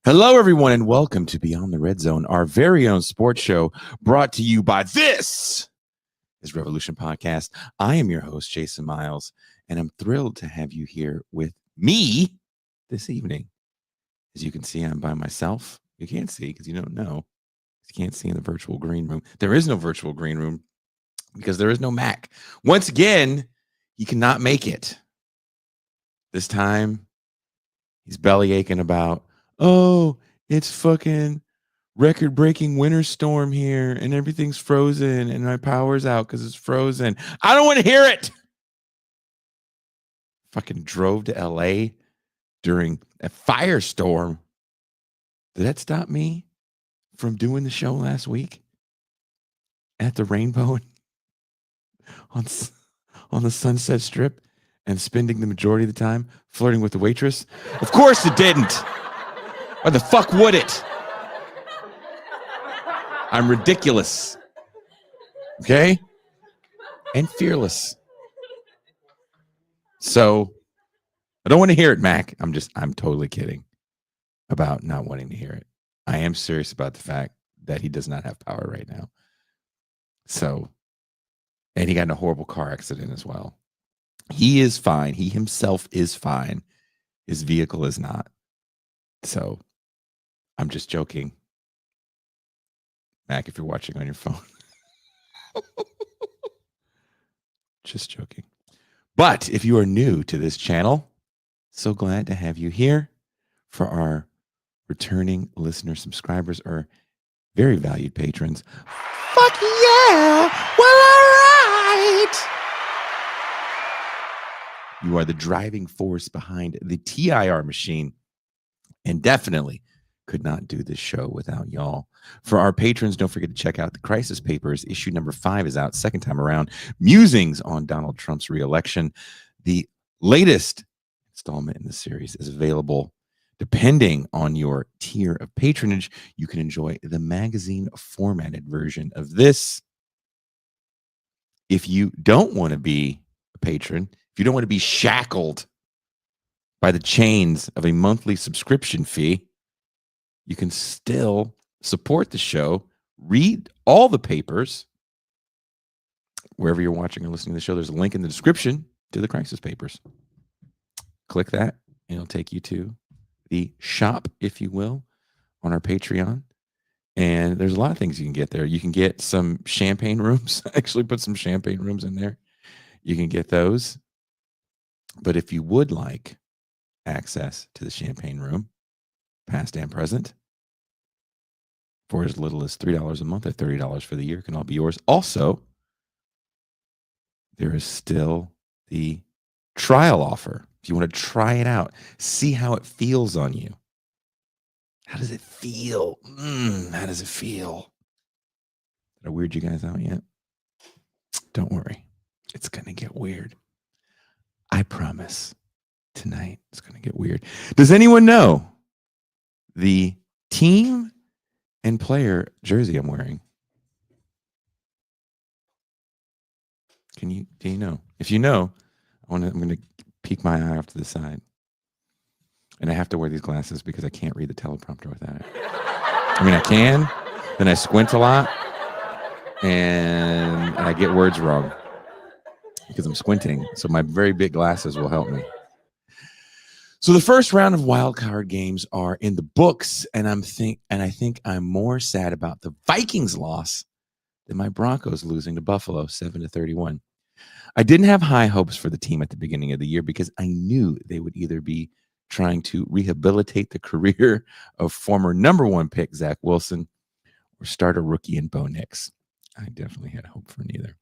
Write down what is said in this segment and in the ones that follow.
Hello, everyone, and welcome to Beyond the Red Zone, our very own sports show brought to you by This is Revolution Podcast. I am your host, Jason Miles, and I'm thrilled to have you here with me this evening. As you can see, I'm by myself. You can't see because you don't know. You can't see in the virtual green room. There is no virtual green room because there is no Mac. Once again, he cannot make it. This time, he's belly aching about, oh, it's fucking record-breaking winter storm here and everything's frozen and my power's out because it's frozen. I don't want to hear it. Fucking drove to LA during a firestorm. Did that stop me from doing the show last week at the Rainbow on the Sunset Strip and spending the majority of the time flirting with the waitress? Of course it didn't. Why the fuck would it? I'm ridiculous. Okay? And fearless. So I don't want to hear it, Mac. I'm totally kidding about not wanting to hear it. I am serious about the fact that he does not have power right now. So, and he got in a horrible car accident as well. He is fine. He himself is fine. His vehicle is not. So I'm just joking. Mac, if you're watching on your phone. Just joking. But if you are new to this channel, so glad to have you here. For our returning listener subscribers or very valued patrons, fuck yeah! Well, all right! You are the driving force behind the TIR machine, and definitely could not do this show without y'all. For our patrons, don't forget to check out the Crisis Papers. Issue number 5 is out, second time around. Musings on Donald Trump's reelection. The latest installment in the series is available. Depending on your tier of patronage, you can enjoy the magazine formatted version of this. If you don't want to be a patron, if you don't want to be shackled by the chains of a monthly subscription fee, you can still support the show, read all the papers. Wherever you're watching or listening to the show, there's a link in the description to the Crisis Papers. Click that, and it'll take you to the shop, if you will, on our Patreon. And there's a lot of things you can get there. You can get some champagne rooms. I actually put some champagne rooms in there. You can get those. But if you would like access to the champagne room, past and present, for as little as $3 a month or $30 for the year, can all be yours. Also, there is still the trial offer. If you want to try it out, see how it feels on you. How does it feel? How does it feel? Did I weird you guys out yet? Don't worry. It's going to get weird. I promise. Tonight, it's going to get weird. Does anyone know the team and player jersey I'm wearing? Do you know? If you know, I'm going to peek my eye off to the side. And I have to wear these glasses because I can't read the teleprompter without it. I mean, I can, then I squint a lot, and I get words wrong because I'm squinting. So my very big glasses will help me. So the first round of wild card games are in the books, and I think I'm more sad about the Vikings loss than my Broncos losing to Buffalo 7-31. I didn't have high hopes for the team at the beginning of the year because I knew they would either be trying to rehabilitate the career of former number 1 pick Zach Wilson or start a rookie in Bo Nix. I definitely had hope for neither.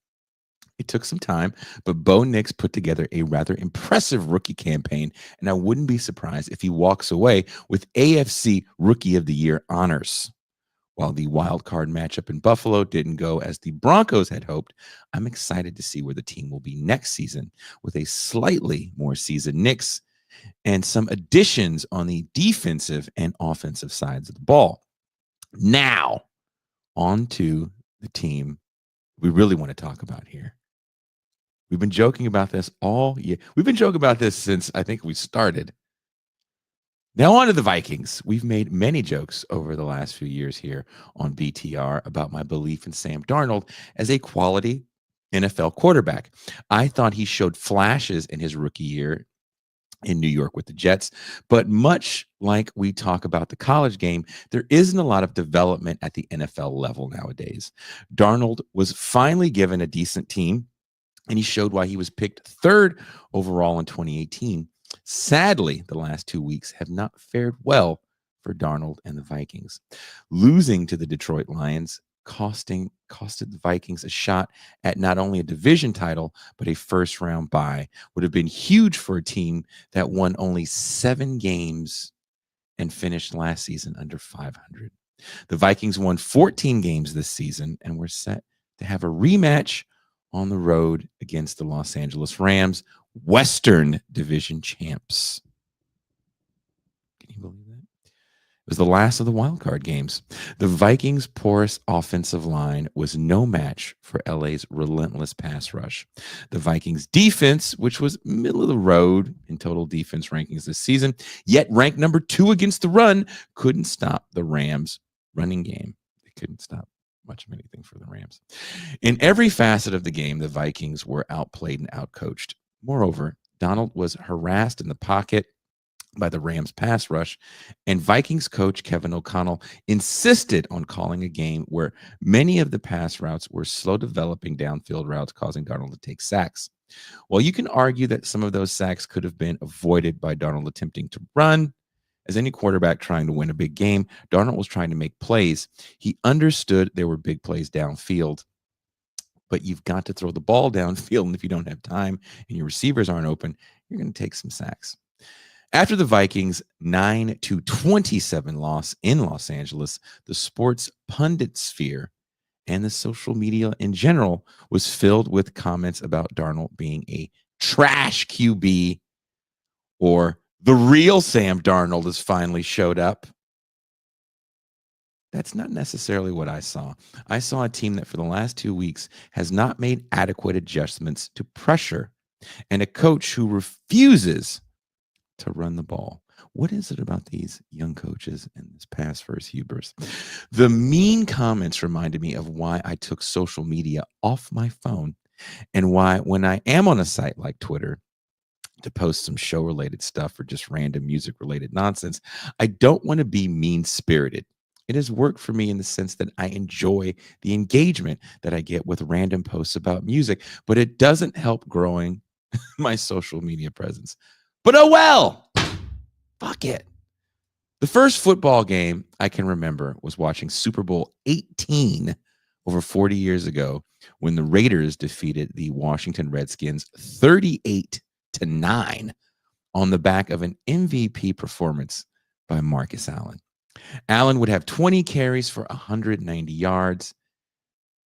It took some time, but Bo Nix put together a rather impressive rookie campaign, and I wouldn't be surprised if he walks away with AFC Rookie of the Year honors. While the wild card matchup in Buffalo didn't go as the Broncos had hoped, I'm excited to see where the team will be next season with a slightly more seasoned Nix and some additions on the defensive and offensive sides of the ball. Now, on to the team we really want to talk about here. We've been joking about this all year. We've been joking about this since I think we started. Now on to the Vikings. We've made many jokes over the last few years here on BTR about my belief in Sam Darnold as a quality NFL quarterback. I thought he showed flashes in his rookie year in New York with the Jets, but much like we talk about the college game, there isn't a lot of development at the NFL level nowadays. Darnold was finally given a decent team, and he showed why he was picked third overall in 2018. Sadly, the last 2 weeks have not fared well for Darnold and the Vikings. Losing to the Detroit Lions costed the Vikings a shot at not only a division title, but a first round bye. Would have been huge for a team that won only 7 games and finished last season under 500. The Vikings won 14 games this season and were set to have a rematch on the road against the Los Angeles Rams, Western Division champs. Can you believe that? It was the last of the wild card games. The Vikings' porous offensive line was no match for LA's relentless pass rush. The Vikings' defense, which was middle of the road in total defense rankings this season, yet ranked number 2 against the run, couldn't stop the Rams' running game. They couldn't stop much of anything for the Rams. In every facet of the game, the Vikings were outplayed and outcoached. Moreover, Donald was harassed in the pocket by the Rams pass rush, and Vikings coach Kevin O'Connell insisted on calling a game where many of the pass routes were slow developing downfield routes, causing Darnold to take sacks. While you can argue that some of those sacks could have been avoided by Darnold attempting to run, as any quarterback trying to win a big game, Darnold was trying to make plays. He understood there were big plays downfield, but you've got to throw the ball downfield, and if you don't have time and your receivers aren't open, you're going to take some sacks. After the Vikings' 9-27 loss in Los Angeles, the sports pundit sphere and the social media in general was filled with comments about Darnold being a trash QB, or the real Sam Darnold has finally showed up. That's not necessarily what I saw. I saw a team that for the last 2 weeks has not made adequate adjustments to pressure, and a coach who refuses to run the ball. What is it about these young coaches and this pass first hubris? The mean comments reminded me of why I took social media off my phone, and why when I am on a site like Twitter to post some show related stuff or just random music related nonsense, I don't want to be mean spirited. It has worked for me in the sense that I enjoy the engagement that I get with random posts about music, but it doesn't help growing my social media presence. But oh well, fuck it. The first football game I can remember was watching Super Bowl 18 over 40 years ago, when the Raiders defeated the Washington Redskins 38-9 on the back of an MVP performance by Marcus Allen. Allen would have 20 carries for 190 yards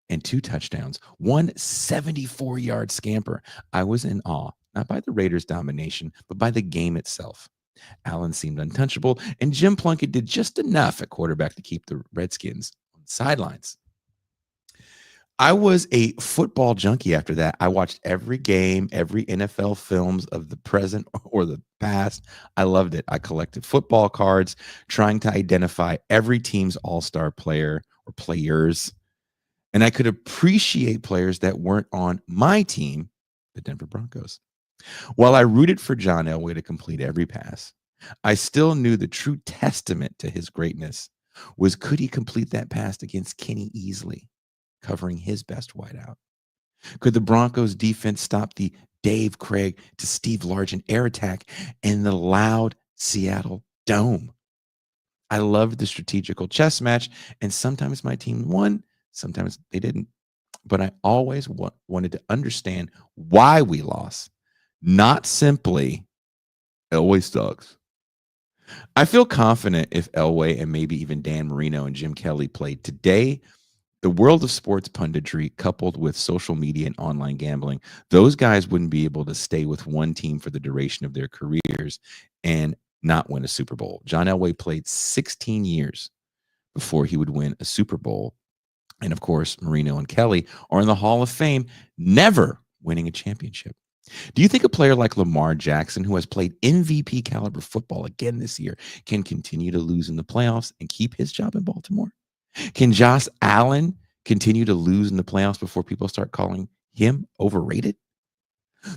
and 2 touchdowns, one 74-yard scamper. I was in awe, not by the Raiders' domination, but by the game itself. Allen seemed untouchable, and Jim Plunkett did just enough at quarterback to keep the Redskins on the sidelines. I was a football junkie after that. I watched every game, every NFL films of the present or the past. I loved it. I collected football cards, trying to identify every team's all-star player or players. And I could appreciate players that weren't on my team, the Denver Broncos. While I rooted for John Elway to complete every pass, I still knew the true testament to his greatness was, could he complete that pass against Kenny Easley, covering his best wideout? Could the Broncos defense stop the Dave Craig to Steve Largent air attack in the loud Seattle Dome? I loved the strategical chess match, and sometimes my team won, sometimes they didn't. But I always wanted to understand why we lost, not simply Elway sucks. I feel confident if Elway and maybe even Dan Marino and Jim Kelly played today, the world of sports punditry coupled with social media and online gambling, those guys wouldn't be able to stay with one team for the duration of their careers and not win a Super Bowl. John Elway played 16 years before he would win a Super Bowl. And of course, Marino and Kelly are in the Hall of Fame, never winning a championship. Do you think a player like Lamar Jackson, who has played MVP caliber football again this year, can continue to lose in the playoffs and keep his job in Baltimore? Can Josh Allen continue to lose in the playoffs before people start calling him overrated?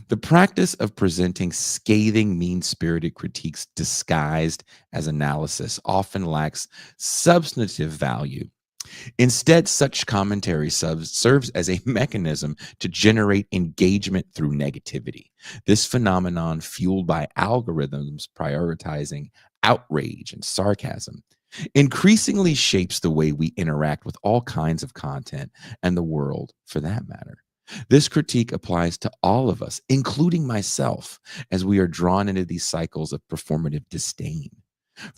The practice of presenting scathing, mean spirited critiques disguised as analysis often lacks substantive value. Instead, such commentary serves as a mechanism to generate engagement through negativity. This phenomenon, fueled by algorithms prioritizing outrage and sarcasm, increasingly shapes the way we interact with all kinds of content and the world for that matter. This critique applies to all of us, including myself, as we are drawn into these cycles of performative disdain.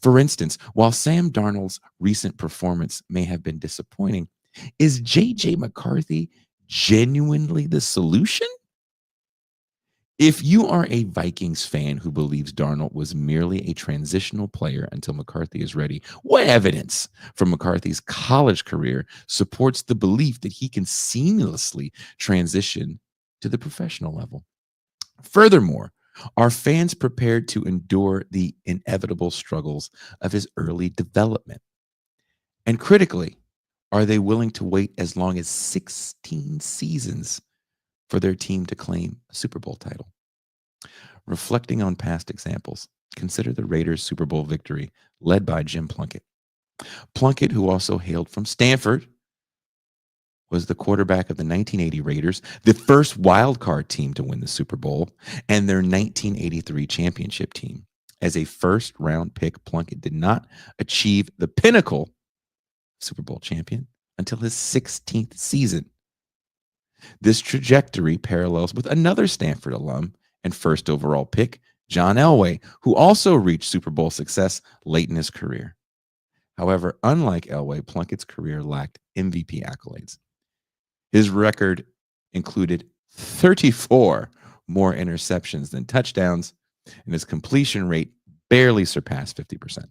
For instance, while Sam Darnold's recent performance may have been disappointing, is JJ McCarthy genuinely the solution? If you are a Vikings fan who believes Darnold was merely a transitional player until McCarthy is ready, what evidence from McCarthy's college career supports the belief that he can seamlessly transition to the professional level? Furthermore, are fans prepared to endure the inevitable struggles of his early development? And critically, are they willing to wait as long as 16 seasons for their team to claim a Super Bowl title? Reflecting on past examples, consider the Raiders' Super Bowl victory led by Jim Plunkett. Plunkett, who also hailed from Stanford, was the quarterback of the 1980 Raiders, the first wild card team to win the Super Bowl, and their 1983 championship team. As a first-round pick, Plunkett did not achieve the pinnacle Super Bowl champion until his 16th season. This trajectory parallels with another Stanford alum and first overall pick, John Elway, who also reached Super Bowl success late in his career. However, unlike Elway, Plunkett's career lacked MVP accolades. His record included 34 more interceptions than touchdowns, and his completion rate barely surpassed 50%.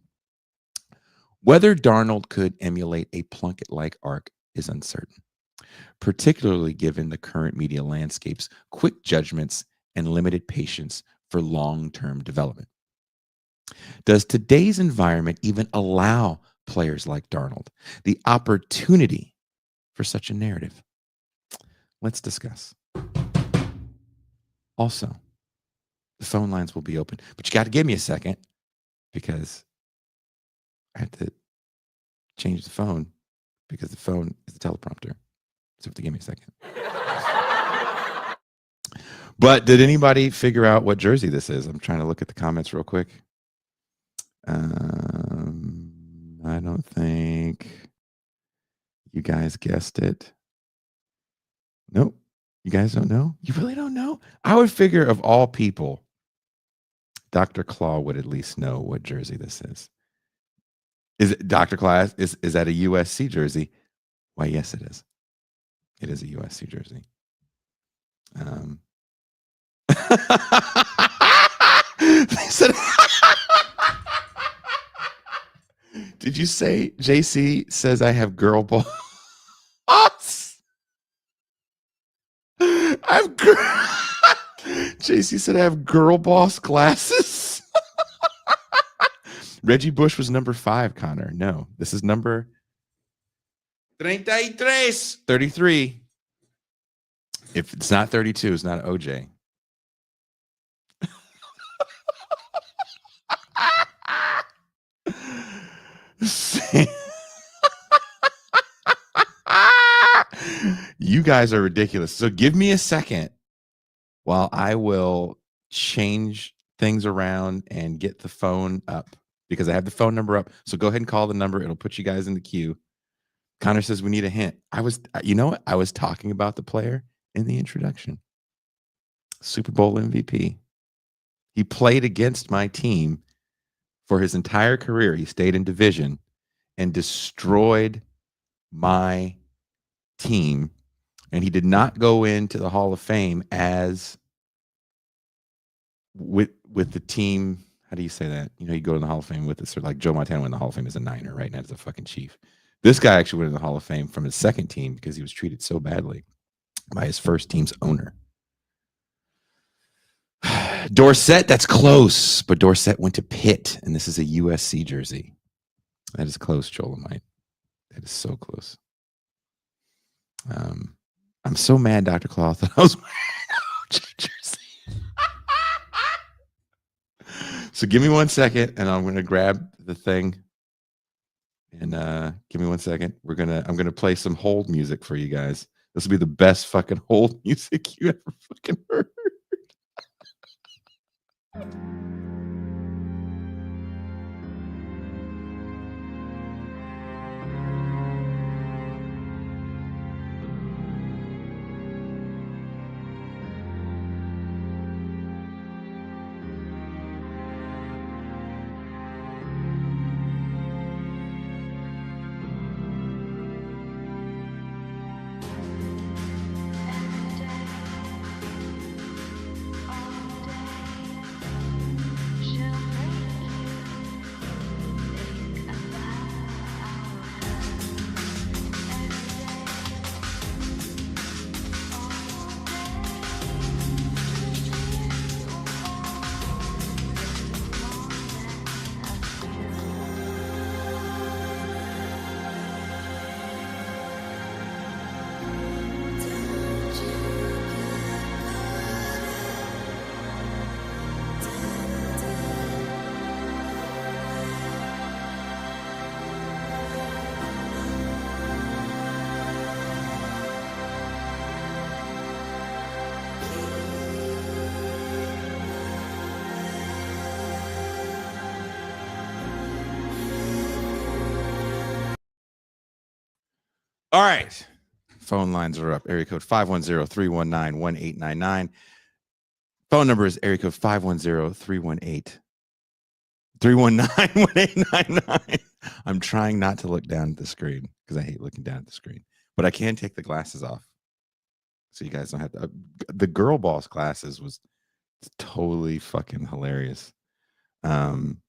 Whether Darnold could emulate a Plunkett-like arc is uncertain, particularly given the current media landscape's quick judgments and limited patience for long-term development. Does today's environment even allow players like Darnold the opportunity for such a narrative? Let's discuss. Also, the phone lines will be open, but you got to give me a second because I have to change the phone because the phone is the teleprompter. So you have to give me a second. But did anybody figure out what jersey this is? I'm trying to look at the comments real quick. I don't think you guys guessed it. Nope. You guys don't know? You really don't know? I would figure of all people, Dr. Claw would at least know what jersey this is. Is it Dr. Claw? Is that a USC jersey? Why, yes, it is. It is a USC jersey. Did you say JC says I have girl boss? JC said I have girl boss glasses. Reggie Bush was number 5, Connor. No, this is number 33. If it's not 32, it's not OJ. You guys are ridiculous. So give me a second while I will change things around and get the phone up because I have the phone number up. So go ahead and call the number. It'll put you guys in the queue. Connor says we need a hint. You know what? I was talking about the player in the introduction. Super Bowl MVP. He played against my team for his entire career. He stayed in division and destroyed my team. And he did not go into the Hall of Fame as with the team. How do you say that? You know, you go to the Hall of Fame with it. So like Joe Montana went in the Hall of Fame as a Niner, right? Not as a fucking Chief. This guy actually went in the Hall of Fame from his second team because he was treated so badly by his first team's owner. Dorsett, that's close, but Dorsett went to Pitt, and this is a USC jersey. That is close, Jolamite. That is so close. I'm so mad, Dr. Claw, that I was wearing an OJ jersey. So give me 1 second, and I'm going to grab the thing. And give me 1 second. I'm gonna play some hold music for you guys. This will be the best fucking hold music you ever fucking heard. All right. Phone lines are up. Area code 510-319-1899. Phone number is area code 510-318-1899. I'm trying not to look down at the screen because I hate looking down at the screen. But I can take the glasses off. So you guys don't have to. The girl boss glasses was totally fucking hilarious. Did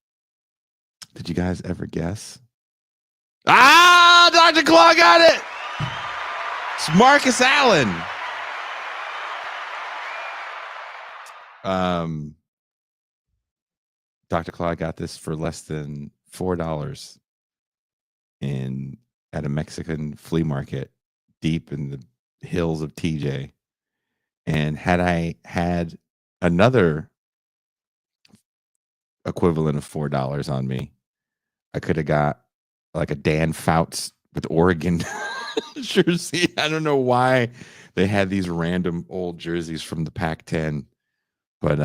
you guys ever guess? Dr. Claw got it. It's Marcus Allen. Dr. Claw got this for less than $4 at a Mexican flea market deep in the hills of TJ. And had I had another equivalent of $4 on me, I could have got like a Dan Fouts with Oregon jersey. I don't know why they had these random old jerseys from the Pac-10, but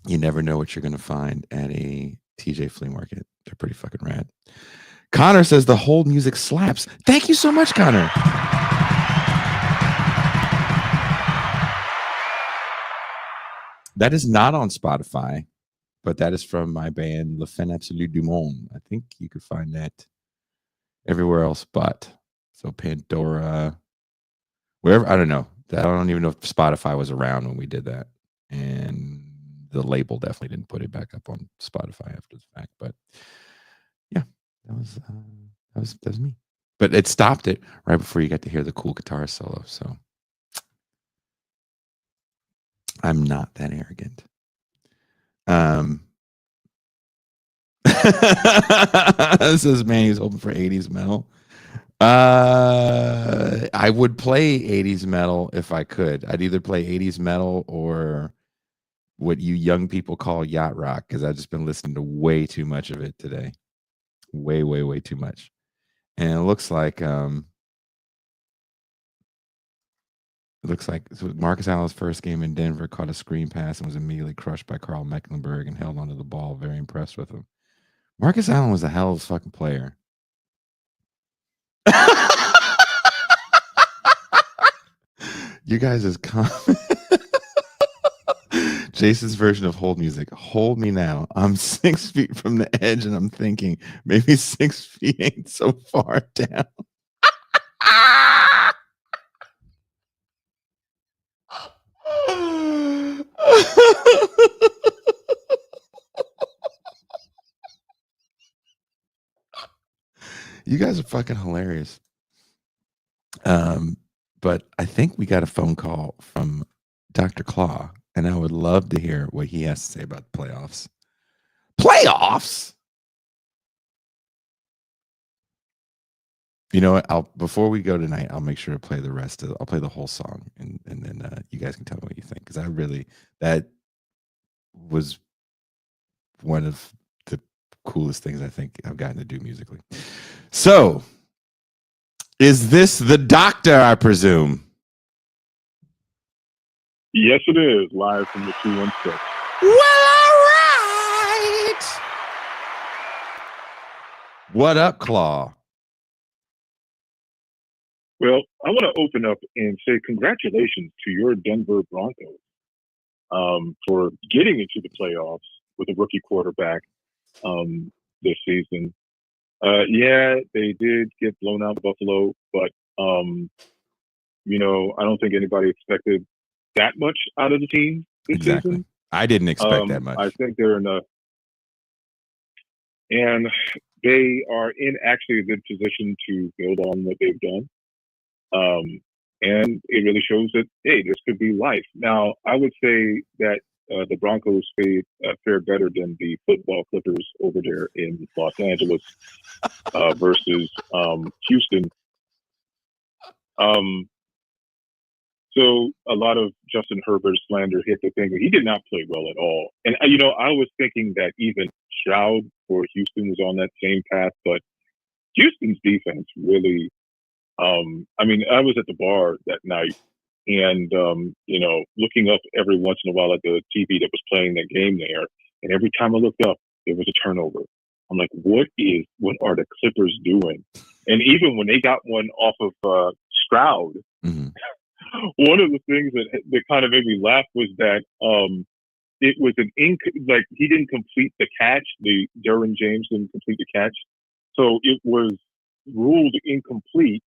you never know what you're going to find at a TJ flea market. They're pretty fucking rad. Connor says the hold music slaps. Thank you so much, Connor. That is not on Spotify, but that is from my band Le Fin Absolu du Monde. I think you could find that everywhere else but. So Pandora, wherever, I don't know. I don't even know if Spotify was around when we did that. And the label definitely didn't put it back up on Spotify after the fact. But yeah, that was me. But it stopped it right before you got to hear the cool guitar solo. So I'm not that arrogant. This is man, he's hoping for 80s metal. I would play 80s metal if I could. I'd either play 80s metal or what you young people call yacht rock, because I've just been listening to way too much of it today. Way, way, way too much. And it looks like Marcus Allen's first game in Denver caught a screen pass and was immediately crushed by Carl Mecklenburg and held onto the ball. Very impressed with him. Marcus Allen was a hell of a fucking player. You guys is Jason's version of hold music. Hold me now. I'm 6 feet from the edge and I'm thinking maybe 6 feet ain't so far down. You guys are fucking hilarious. But I think we got a phone call from Dr. Claw, and I would love to hear what he has to say about the playoffs. Playoffs? You know what? Before we go tonight, I'll make sure to play the rest of. I'll play the whole song, and then you guys can tell me what you think, because that was one of the coolest things I think I've gotten to do musically. So, is this the doctor? I presume. Yes, it is. Live from the 216. Well, all right. What up, Claw? Well, I want to open up and say congratulations to your Denver Broncos for getting into the playoffs with a rookie quarterback this season. Yeah, they did get blown out of Buffalo, but I don't think anybody expected that much out of the team this season. I didn't expect that much. I think they're in and they are in actually a good position to build on what they've done. And it really shows that, hey, this could be life. Now, I would say that the Broncos fared better than the football Clippers over there in Los Angeles versus Houston. So a lot of Justin Herbert slander hit the thing. He did not play well at all. And, I was thinking that even Stroud for Houston was on that same path, but Houston's defense really I was at the bar that night and, looking up every once in a while at the TV that was playing that game there. And every time I looked up, there was a turnover. I'm like, what are the Clippers doing? And even when they got one off of Stroud, one of the things that kind of made me laugh was that it was he didn't complete the catch. Derwin James didn't complete the catch. So it was ruled incomplete.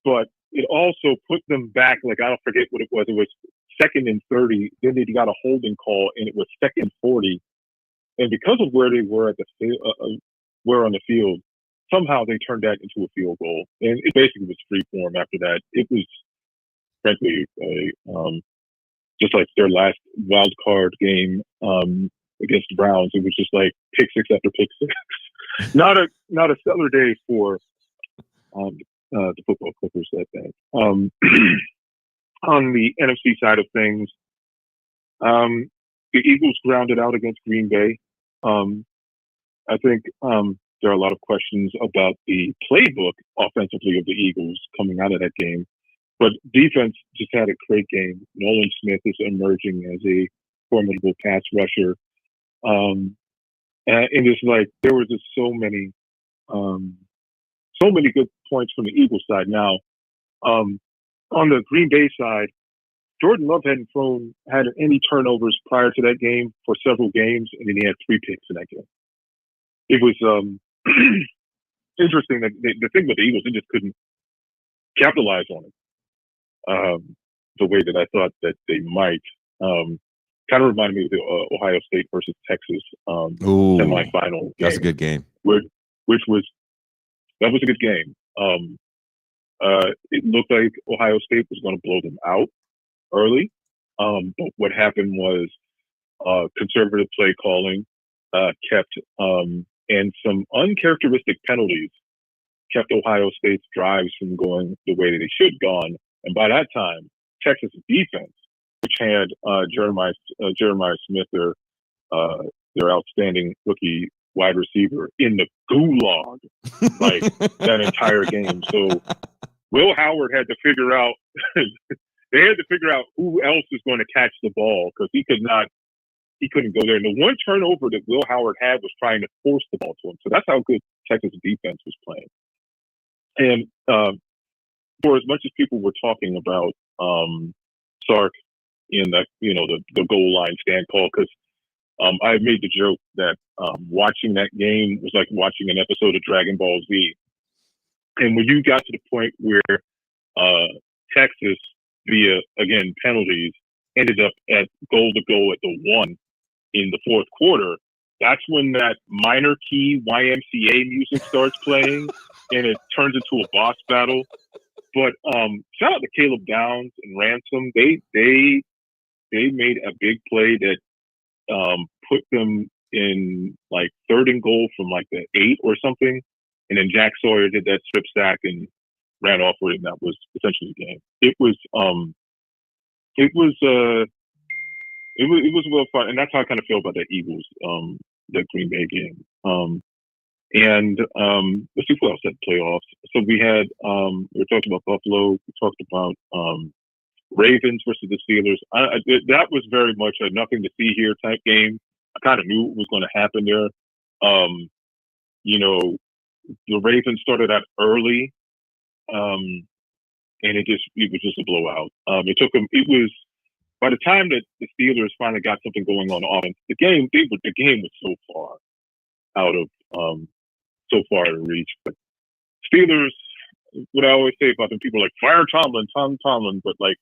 But it also put them back, I don't forget what it was. It was 2nd and 30. Then they got a holding call, and it was 2nd and 40. And because of where they were on the field, somehow they turned that into a field goal. And it basically was free form after that. It was, frankly, just like their last wild card game against the Browns. It was just like pick six after pick six. Not a stellar day for the football Clippers that day. On the NFC side of things, the Eagles grounded out against Green Bay. I think there are a lot of questions about the playbook offensively of the Eagles coming out of that game. But defense just had a great game. Nolan Smith is emerging as a formidable pass rusher. And it's like there was just so many good points from the Eagles side. Now, on the Green Bay side, Jordan Love hadn't had any turnovers prior to that game for several games, and then he had 3 picks in that game. It was interesting that the thing with the Eagles, they just couldn't capitalize on it the way that I thought that they might. Kind of reminded me of the Ohio State versus Texas semifinal game. That's a good game. That was a good game. It looked like Ohio State was going to blow them out early. But what happened was conservative play calling kept and some uncharacteristic penalties kept Ohio State's drives from going the way that they should have gone. And by that time, Texas defense, which had Jeremiah Smith, their outstanding rookie wide receiver, in the gulag that entire game. So Will Howard had to figure out they had to figure out who else is going to catch the ball, because he couldn't go there. And the one turnover that Will Howard had was trying to force the ball to him. So that's how good Texas defense was playing. And for as much as people were talking about Sark in that, the goal line stand call, because I made the joke that watching that game was like watching an episode of Dragon Ball Z. And when you got to the point where Texas, via, again, penalties, ended up at goal to go at the 1 in the 4th quarter, that's when that minor key YMCA music starts playing and it turns into a boss battle. But shout out to Caleb Downs and Ransom. They they made a big play that put them in like 3rd and goal from like the 8 or something, and then Jack Sawyer did that strip sack and ran off with it, and that was essentially the game. It was well fun, and that's how I kind of feel about that Eagles, that Green Bay game. And let's see who else had playoffs. So we had we were talking about Buffalo. We talked about Ravens versus the Steelers. That was very much a nothing to see here type game. I kind of knew what was going to happen there. You know, the Ravens started out early, and it was just a blowout. It took them. It was by the time that the Steelers finally got something going on offense, the game was so far out of so far out of reach. But Steelers, what I always say about them, people are like fire Tomlin, but like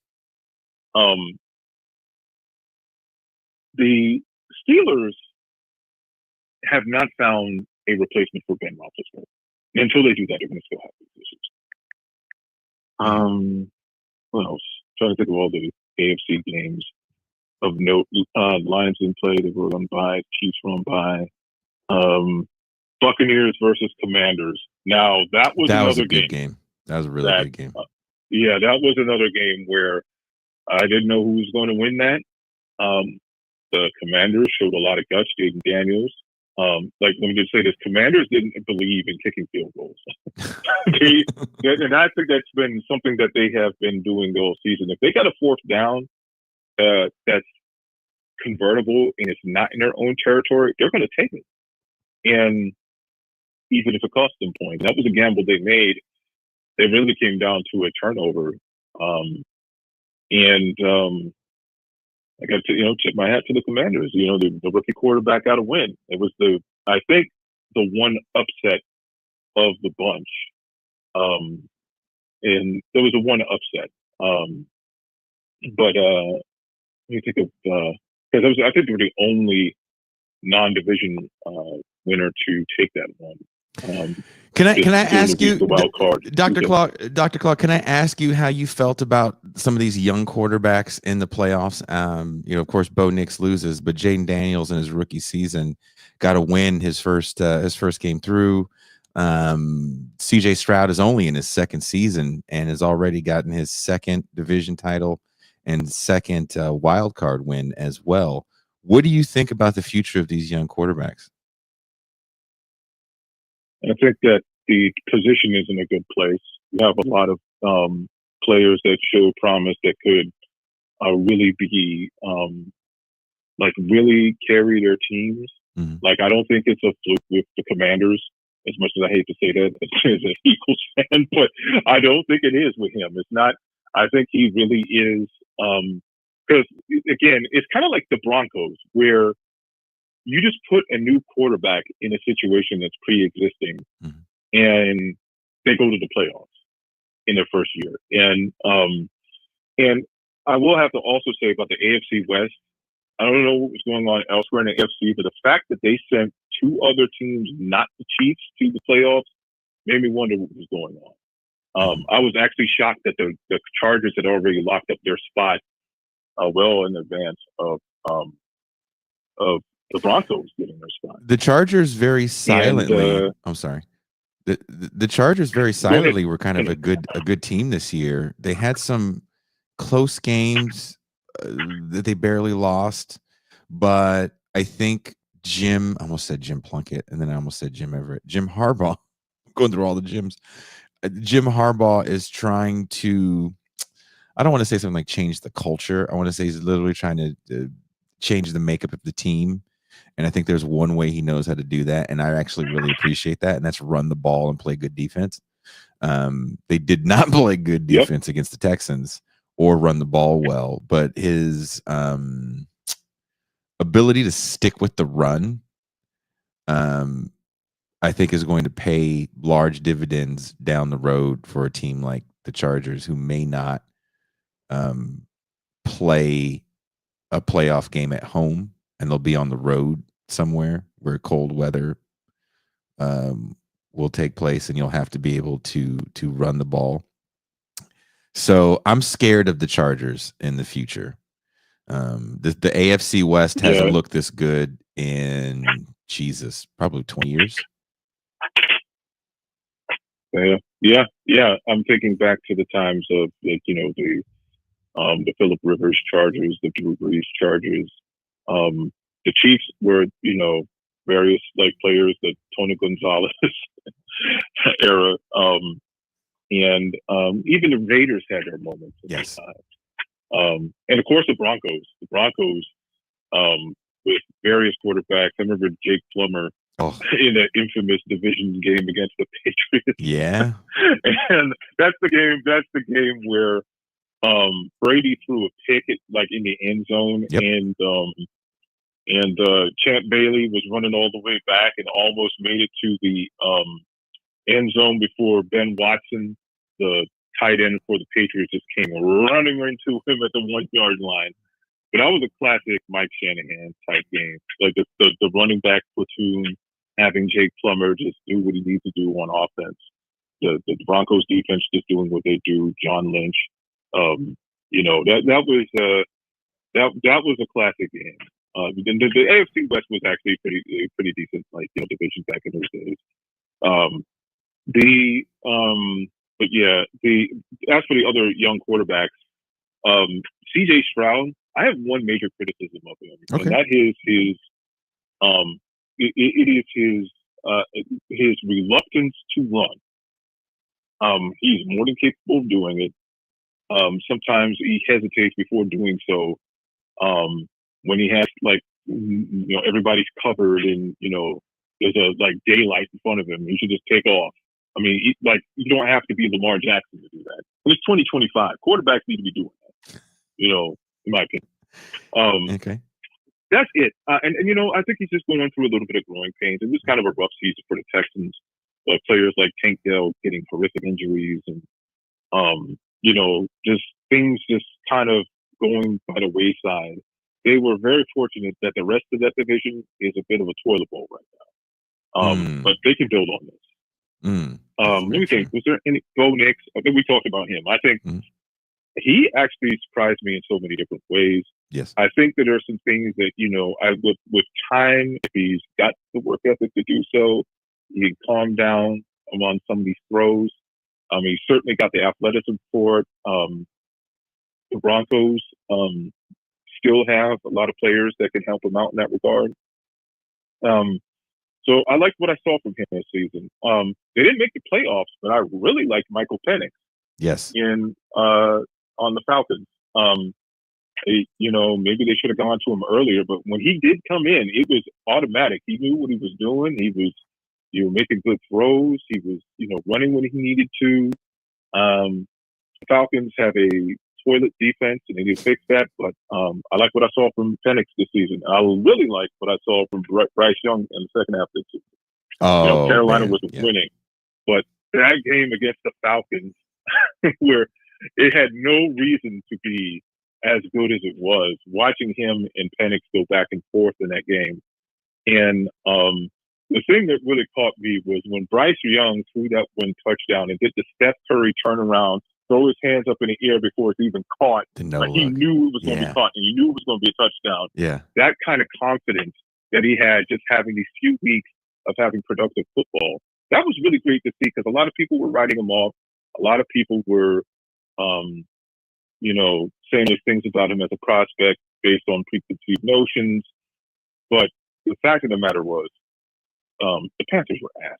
the Steelers have not found a replacement for Ben Roethlisberger. Until they do that, they're going to still have these issues. What else? I'm trying to think of all the AFC games of note. Lions didn't play; they were run by. Chiefs run by. Buccaneers versus Commanders. Now that was another good game. That was a really good game. Yeah, that was another game where I didn't know who was going to win that. The Commanders showed a lot of guts. Jaden Daniels. Let me just say this: Commanders didn't believe in kicking field goals, and I think that's been something that they have been doing the whole season. If they got a 4th down that's convertible and it's not in their own territory, they're going to take it. And even if it cost them points, that was a gamble they made. They really came down to a turnover, and I got to tip my hat to the Commanders. The rookie quarterback got a win. It was I think the one upset of the bunch, and there was a one upset. But let me think of because I think they were the only non-division winner to take that one. Can I ask you, Dr. Clark? Can I ask you how you felt about some of these young quarterbacks in the playoffs? Of course, Bo Nix loses, but Jaden Daniels in his rookie season got to win his first game through. CJ Stroud is only in his 2nd season and has already gotten his 2nd division title and 2nd wild card win as well. What do you think about the future of these young quarterbacks? I think that the position is in a good place. We have a lot of players that show promise that could really be really carry their teams. Mm-hmm. Like, I don't think it's a fluke with the Commanders, as much as I hate to say that as an Eagles fan, but I don't think it is with him. It's not. I think he really is, because again, it's kind of like the Broncos, where you just put a new quarterback in a situation that's pre-existing, mm-hmm. and they go to the playoffs in their first year. And I will have to also say about the AFC West, I don't know what was going on elsewhere in the AFC, but the fact that they sent 2 other teams, not the Chiefs, to the playoffs made me wonder what was going on. I was actually shocked that the Chargers had already locked up their spot well in advance of the Broncos getting their spot. The Chargers very silently. I'm sorry. The Chargers very silently were kind of a good team this year. They had some close games that they barely lost, but I think I almost said Jim Plunkett, and then I almost said Jim Everett. Jim Harbaugh. I'm going through all the Jims. Jim Harbaugh is trying to, I don't want to say something like change the culture. I want to say he's literally trying to change the makeup of the team. And I think there's one way he knows how to do that. And I actually really appreciate that. And that's run the ball and play good defense. They did not play good defense against the Texans or run the ball well, but his ability to stick with the run, I think is going to pay large dividends down the road for a team like the Chargers, who may not play a playoff game at home, and they'll be on the road somewhere where cold weather will take place, and you'll have to be able to run the ball. So I'm scared of the Chargers in the future. The AFC West hasn't looked this good in probably 20 years. Yeah. I'm thinking back to the times of the Phillip Rivers Chargers, the Drew Brees Chargers. The Chiefs were various players, the Tony Gonzalez era, and even the Raiders had their moments. Yes. And of course the Broncos. With various quarterbacks. I remember Jake Plummer in that infamous division game against the Patriots. Yeah. And that's the game where Brady threw a pick in the end zone, yep. and Champ Bailey was running all the way back and almost made it to the end zone before Ben Watson, the tight end for the Patriots, just came running into him at the 1 yard line. But that was a classic Mike Shanahan type game. Like the running back platoon, having Jake Plummer just do what he needs to do on offense. The Broncos defense just doing what they do. John Lynch, that was a classic game. The AFC West was actually pretty decent, division back in those days. As for the other young quarterbacks, CJ Stroud, I have one major criticism of him, and that is his reluctance to run. He's more than capable of doing it. Sometimes he hesitates before doing so. When he has everybody's covered and there's a daylight in front of him, he should just take off. I mean, you don't have to be Lamar Jackson to do that. It's 2025. Quarterbacks need to be doing that. In my opinion. Okay. That's it. And I think he's just going through a little bit of growing pains. It was kind of a rough season for the Texans. Players like Tank Dell getting horrific injuries and, just things just kind of going by the wayside. They were very fortunate that the rest of that division is a bit of a toilet bowl right now. But they can build on this. Let me think. Was there any Bo Nix? I think we talked about him. I think he actually surprised me in so many different ways. Yes. I think that there are some things that, with time, if he's got the work ethic to do so, he can calm down on some of these throws. He's certainly got the athleticism for it. The Broncos still have a lot of players that can help him out in that regard. So I liked what I saw from him this season. They didn't make the playoffs, but I really liked Michael Penix. Yes. On the Falcons. Maybe they should have gone to him earlier, but when he did come in, it was automatic. He knew what he was doing. He was, making good throws. He was, running when he needed to. The Falcons have a toilet defense, and they need to fix that. But I like what I saw from Penix this season. I really like what I saw from Bryce Young in the second half of the season. Carolina was winning, but that game against the Falcons, where it had no reason to be as good as it was, watching him and Penix go back and forth in that game. And the thing that really caught me was when Bryce Young threw that one touchdown and did the Steph Curry turnaround, throw his hands up in the air before it's even caught. He knew it was going to be caught, and he knew it was going to be a touchdown. Yeah. That kind of confidence that he had just having these few weeks of having productive football, that was really great to see, because a lot of people were writing him off. A lot of people were saying those things about him as a prospect based on preconceived notions. But the fact of the matter was, the Panthers were ass.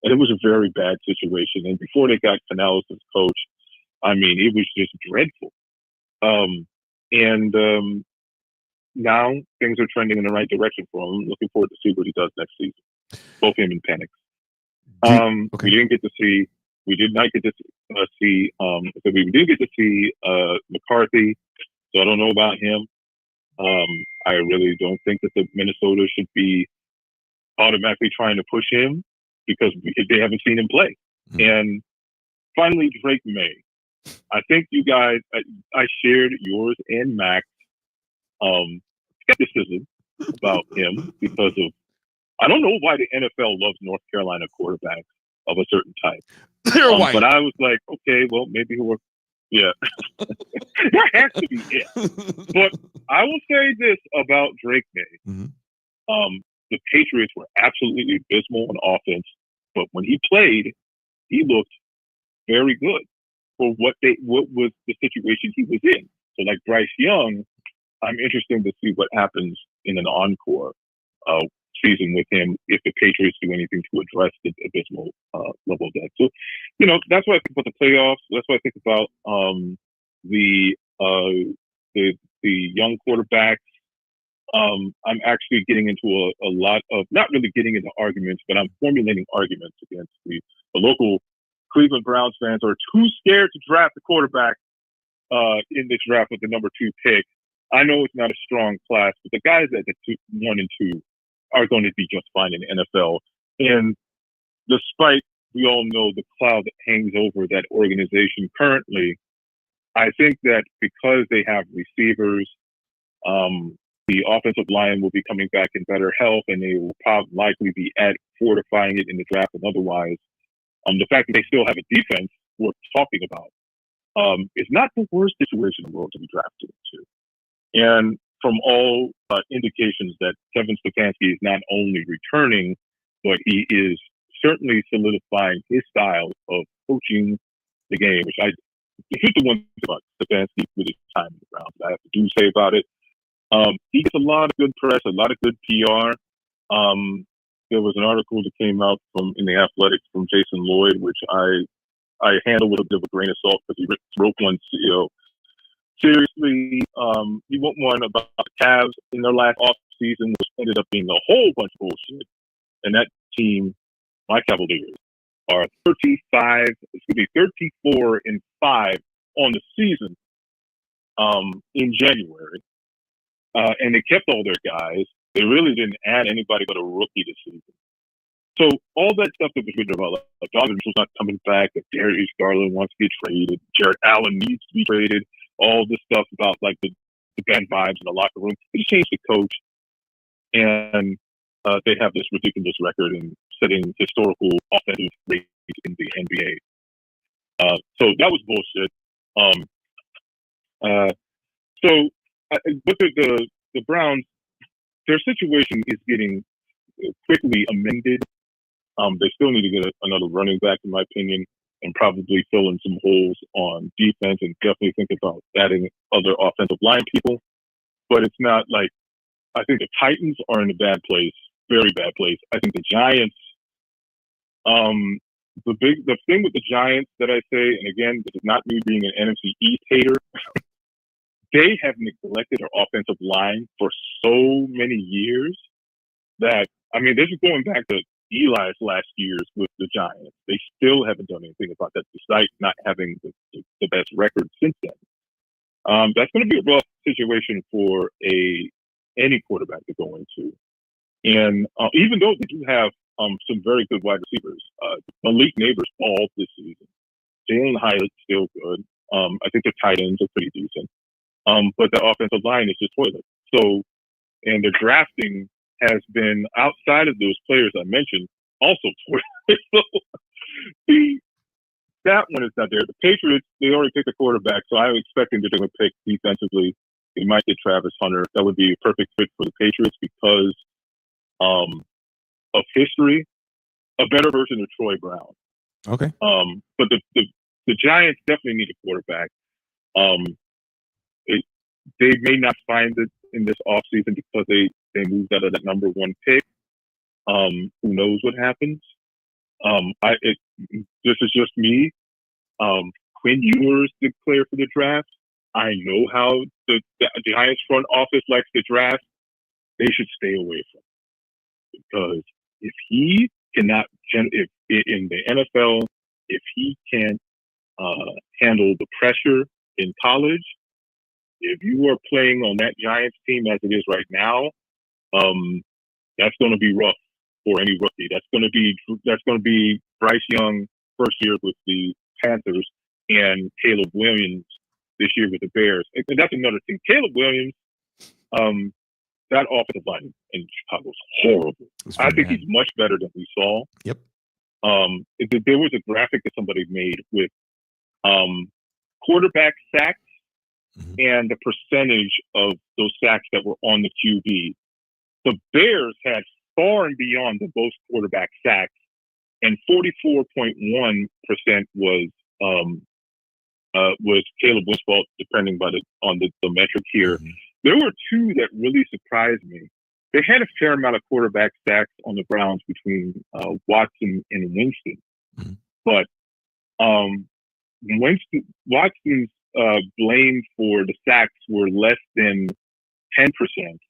And it was a very bad situation. And before they got Canales as coach, it was just dreadful. Now things are trending in the right direction for him. I'm looking forward to see what he does next season. Both him and Penix. We did not get to see McCarthy, so I don't know about him. I really don't think that the Minnesota should be automatically trying to push him because they haven't seen him play. And finally, Drake May. I think you guys, I shared yours and Mac's skepticism about him because of, I don't know why the NFL loves North Carolina quarterbacks of a certain type. They're white. But I was like, okay, well, maybe he'll work. Yeah, that has to be it. But I will say this about Drake May. Mm-hmm. The Patriots were absolutely abysmal on offense, but when he played, he looked very good for what was the situation he was in. So, like Bryce Young, I'm interested to see what happens in an encore season with him if the Patriots do anything to address the abysmal level of that. So, that's what I think about the playoffs. That's what I think about the young quarterbacks. I'm actually getting into a lot of, not really getting into arguments, but I'm formulating arguments against the local Cleveland Browns fans who are too scared to draft the quarterback in this draft with the number 2 pick. I know it's not a strong class, but the guys at the 1 and 2 are going to be just fine in the NFL. And despite we all know the cloud that hangs over that organization currently, I think that because they have receivers, the offensive line will be coming back in better health, and they will probably likely be fortifying it in the draft and otherwise. The fact that they still have a defense worth talking about is not the worst situation in the world to be drafted into. And from all indications that Kevin Stefanski is not only returning, but he is certainly solidifying his style of coaching the game, which here's the one thing about Stefanski with his time in the Browns that I have to do say about it. He gets a lot of good press, a lot of good PR. There was an article that came out in the Athletic from Jason Lloyd, which I handle with a bit of a grain of salt because he wrote one CEO. Seriously, he wrote one about the Cavs in their last off season, which ended up being a whole bunch of bullshit. And that team, my Cavaliers, are 34-5 on the season in January. And they kept all their guys. They really didn't add anybody but a rookie this season. So all that stuff that was written about, like Donovan Mitchell's not coming back, that Darius Garland wants to get traded, Jarrett Allen needs to be traded, all this stuff about like the bad vibes in the locker room. They just changed the coach, and they have this ridiculous record in setting historical offensive rates in the NBA. So that was bullshit. But the Browns, their situation is getting quickly amended. They still need to get another running back, in my opinion, and probably fill in some holes on defense, and definitely think about adding other offensive line people. But it's not like, I think the Titans are in a bad place, very bad place. I think the Giants, the thing with the Giants that I say, and again, this is not me being an NFC East hater, they have neglected their offensive line for so many years that, I mean, this is going back to Eli's last years with the Giants. They still haven't done anything about that, despite not having the best record since then. That's going to be a rough situation for any quarterback to go into. And even though they do have some very good wide receivers, Malik Neighbors balled this season. Jalen Hyatt's still good. I think the tight ends are pretty decent. But the offensive line is just toilet. So, and the drafting has been, outside of those players I mentioned, also toilet. So, that one is not there. The Patriots, they already picked a quarterback, so I'm expecting that they're going to pick defensively. They might get Travis Hunter. That would be a perfect fit for the Patriots because of history, a better version of Troy Brown. Okay. But the Giants definitely need a quarterback. They may not find it in this offseason because they moved out of that number 1 pick. Who knows what happens? This is just me. Quinn Ewers declared for the draft. I know how the Giants front office likes to draft. They should stay away from it because if he cannot, if in the NFL, if he can't handle the pressure in college, if you are playing on that Giants team as it is right now, that's going to be rough for any rookie. That's going to be Bryce Young first year with the Panthers and Caleb Williams this year with the Bears. And that's another thing. Caleb Williams, that offensive line in Chicago is horrible. I think he's much better than we saw. Yep. There was a graphic that somebody made with quarterback sacks Mhm. and the percentage of those sacks that were on the QB. The Bears had far and beyond the most quarterback sacks, and 44.1% was Caleb Winsball, depending on the metric here. Mhm. There were two that really surprised me. They had a fair amount of quarterback sacks on the Browns between Watson and Winston, Mhm. but Watson's blame for the sacks were less than 10%,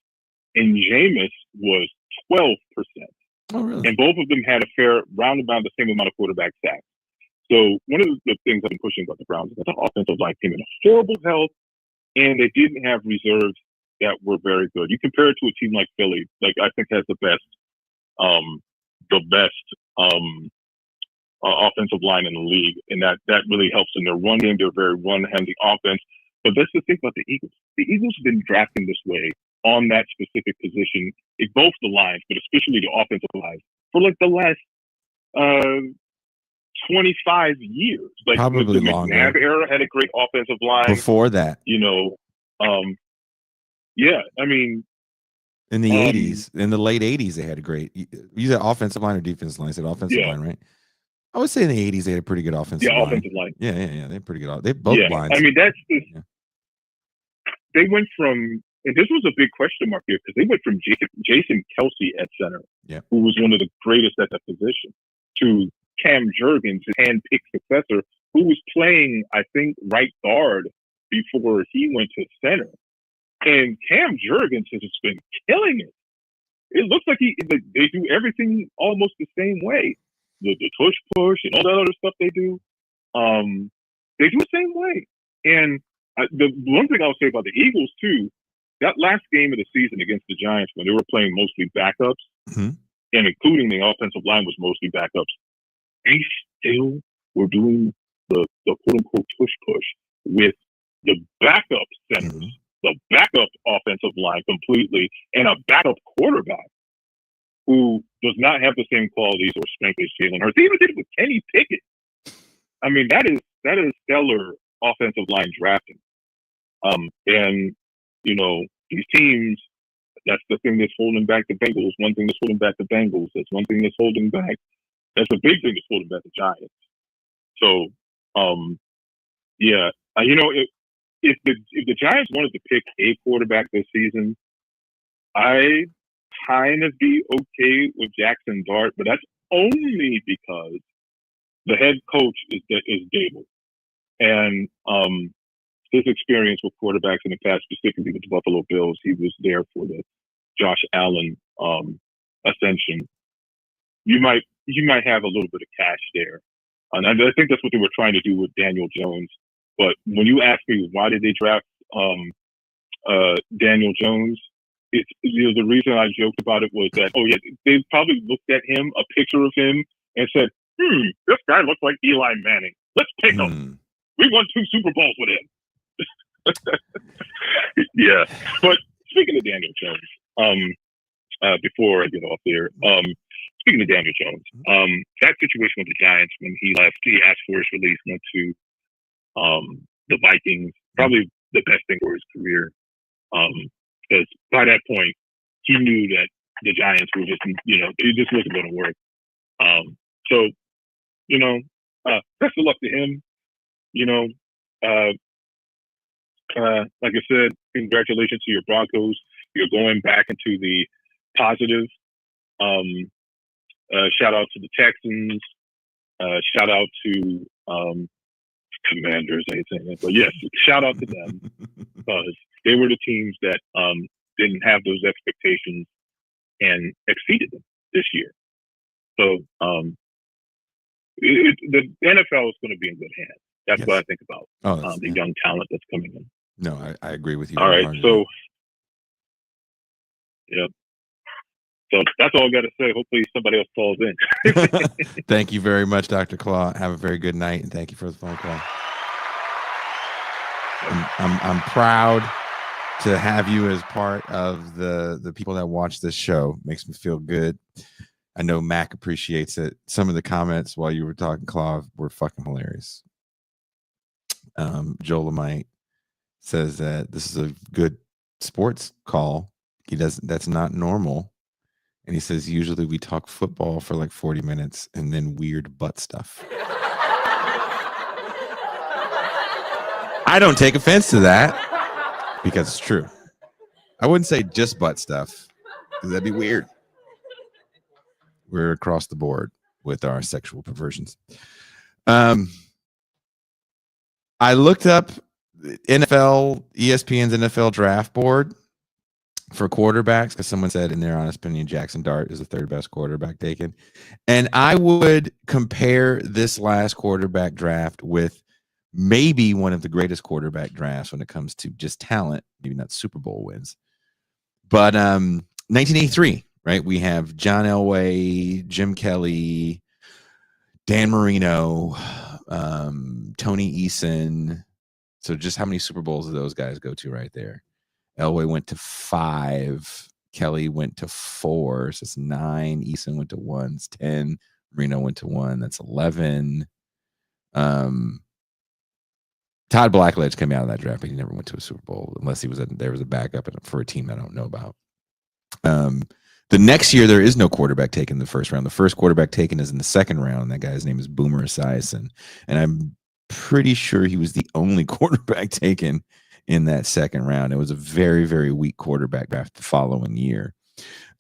and Jameis was 12%. Oh, really? And both of them had a fair roundabout the same amount of quarterback sacks. So one of the things I've been pushing about the Browns is that the offensive line came in horrible health, and they didn't have reserves that were very good. You compare it to a team like Philly, like I think has the best offensive line in the league, and that really helps in their run game. They're a very run-heavy offense. But that's the thing about the Eagles. The Eagles have been drafting this way on that specific position in both the lines, but especially the offensive lines, for like the last 25 years. Like Probably the longer. McNabb era had a great offensive line. Before that, yeah, I mean, in the 80s, in the late 80s, they had a great. You said offensive line or defensive line? I said offensive line, right? I would say in the 80s they had a pretty good offensive line. Offensive line. Yeah. They had pretty good. They both lines. I mean, they went from, and this was a big question mark here because they went from Jason Kelsey at center, who was one of the greatest at that position, to Cam Jurgens, his hand-picked successor, who was playing, I think, right guard before he went to center. And Cam Jurgens has just been killing it. It looks like they do everything almost the same way. The push and all that other stuff they do the same way. And the one thing I'll say about the Eagles too, that last game of the season against the Giants when they were playing mostly backups, and including the offensive line was mostly backups, they still were doing the quote unquote push with the backup centers, the backup offensive line completely, and a backup quarterback who does not have the same qualities or strength as Jalen Hurts. They even did it with Kenny Pickett. I mean, that is stellar offensive line drafting. And these teams, that's the thing that's holding back the Bengals. One thing that's holding back the Bengals. That's one thing that's holding back. That's a big thing that's holding back the Giants. So, if the Giants wanted to pick a quarterback this season, I kind of be okay with Jackson Dart, but that's only because the head coach is Dable, and his experience with quarterbacks in the past, specifically with the Buffalo Bills, he was there for the Josh Allen ascension. You might have a little bit of cash there, and I think that's what they were trying to do with Daniel Jones. But when you ask me why did they draft Daniel Jones, it's the reason I joked about it was that they probably looked at him, a picture of him, and said, this guy looks like Eli Manning. Let's pick him. We won 2 Super Bowls with him. Yeah. But speaking of Daniel Jones, before I get off there, speaking of Daniel Jones, that situation with the Giants when he left, he asked for his release, went to the Vikings, probably the best thing for his career. Because by that point, he knew that the Giants were just, it just wasn't going to work. So, best of luck to him. Like I said, congratulations to your Broncos. You're going back into the positive. Shout out to the Texans. Shout out to Commanders. I ain't saying that, but yes, shout out to them because they were the teams that didn't have those expectations and exceeded them this year. So the NFL is going to be in good hands. That's what I think about the young talent that's coming in. No, I agree with you. All right, so so that's all I got to say. Hopefully somebody else calls in. Thank you very much, Dr. Claw. Have a very good night, and thank you for the phone call. I'm proud to have you as part of the people that watch this show. Makes me feel good. I know Mac appreciates it. Some of the comments while you were talking, Claw, were fucking hilarious. Joel Lamite says that this is a good sports call. That's not normal. And he says, usually we talk football for like 40 minutes and then weird butt stuff. I don't take offense to that because it's true. I wouldn't say just butt stuff because that'd be weird. We're across the board with our sexual perversions. I looked up ESPN's NFL draft board for quarterbacks because someone said, in their honest opinion, Jackson Dart is the third best quarterback taken. And I would compare this last quarterback draft with maybe one of the greatest quarterback drafts when it comes to just talent, maybe not Super Bowl wins. But 1983, right? We have John Elway, Jim Kelly, Dan Marino, Tony Eason. So just how many Super Bowls did those guys go to right there? Elway went to 5. Kelly went to 4. So it's 9. Eason went to 1. It's 10. Marino went to 1. That's 11. Todd Blackledge came out of that draft, but he never went to a Super Bowl unless there was a backup for a team I don't know about. The next year, there is no quarterback taken in the first round. The first quarterback taken is in the second round. That guy's name is Boomer Esiason. And I'm pretty sure he was the only quarterback taken in that second round. It was a very, very weak quarterback draft the following year.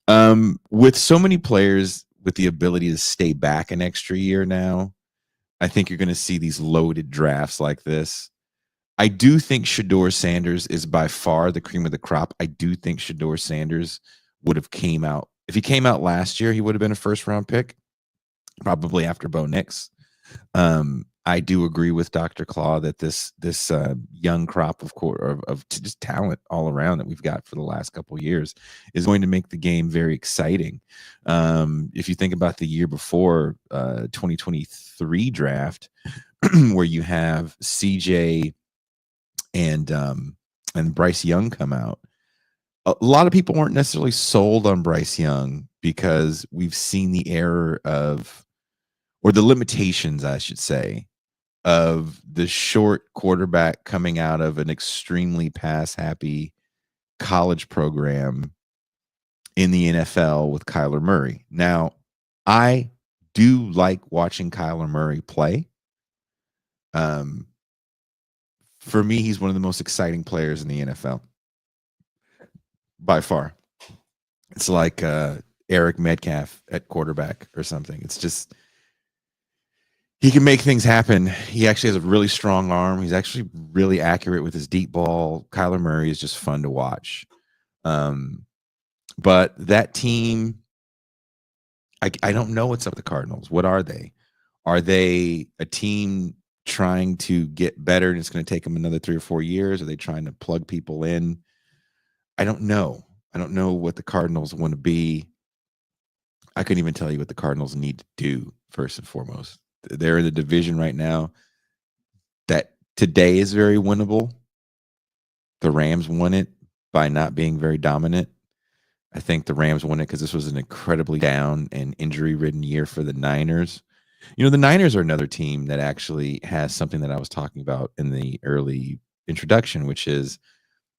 With so many players with the ability to stay back an extra year now, I think you're going to see these loaded drafts like this. I do think Shedeur Sanders is by far the cream of the crop. I do think Shedeur Sanders would have came out. If he came out last year, he would have been a first-round pick, probably after Bo Nix. I do agree with Dr. Claw that this young crop of just talent all around that we've got for the last couple of years is going to make the game very exciting. If you think about the year before, 2023 draft, where you have CJ and Bryce Young come out, a lot of people weren't necessarily sold on Bryce Young because we've seen the error of, or the limitations, I should say, of the short quarterback coming out of an extremely pass-happy college program in the NFL with Kyler Murray. Now, I do like watching Kyler Murray play. For me, he's one of the most exciting players in the NFL by far. It's like Eric Metcalf at quarterback or something. It's just, he can make things happen. He actually has a really strong arm. He's actually really accurate with his deep ball. Kyler Murray is just fun to watch. But that team, I don't know what's up with the Cardinals. What are they? Are they a team trying to get better and it's going to take them another 3 or 4 years? Are they trying to plug people in? I don't know. I don't know what the Cardinals want to be. I couldn't even tell you what the Cardinals need to do, first and foremost. They're in the division right now that today is very winnable. The Rams won it by not being very dominant. I think the Rams won it because this was an incredibly down and injury-ridden year for the Niners. You know, the Niners are another team that actually has something that I was talking about in the early introduction, which is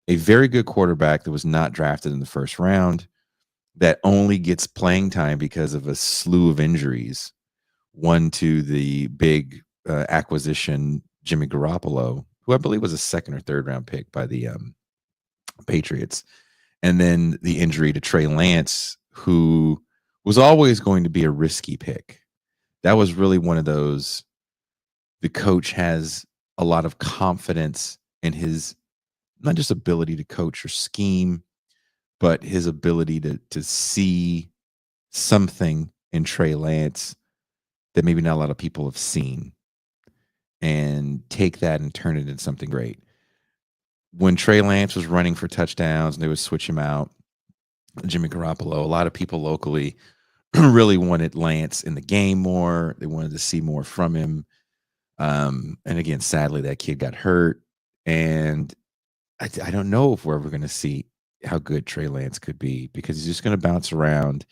a very good quarterback that was not drafted in the first round that only gets playing time because of a slew of injuries. One to the big acquisition, Jimmy Garoppolo, who I believe was a second or third round pick by the Patriots. And then the injury to Trey Lance, who was always going to be a risky pick. That was really one of those, the coach has a lot of confidence in his, not just ability to coach or scheme, but his ability to see something in Trey Lance that maybe not a lot of people have seen and take that and turn it into something great. When Trey Lance was running for touchdowns and they would switch him out, Jimmy Garoppolo, a lot of people locally really wanted Lance in the game more. They wanted to see more from him. And again, sadly, that kid got hurt. And I don't know if we're ever going to see how good Trey Lance could be because he's just going to bounce around.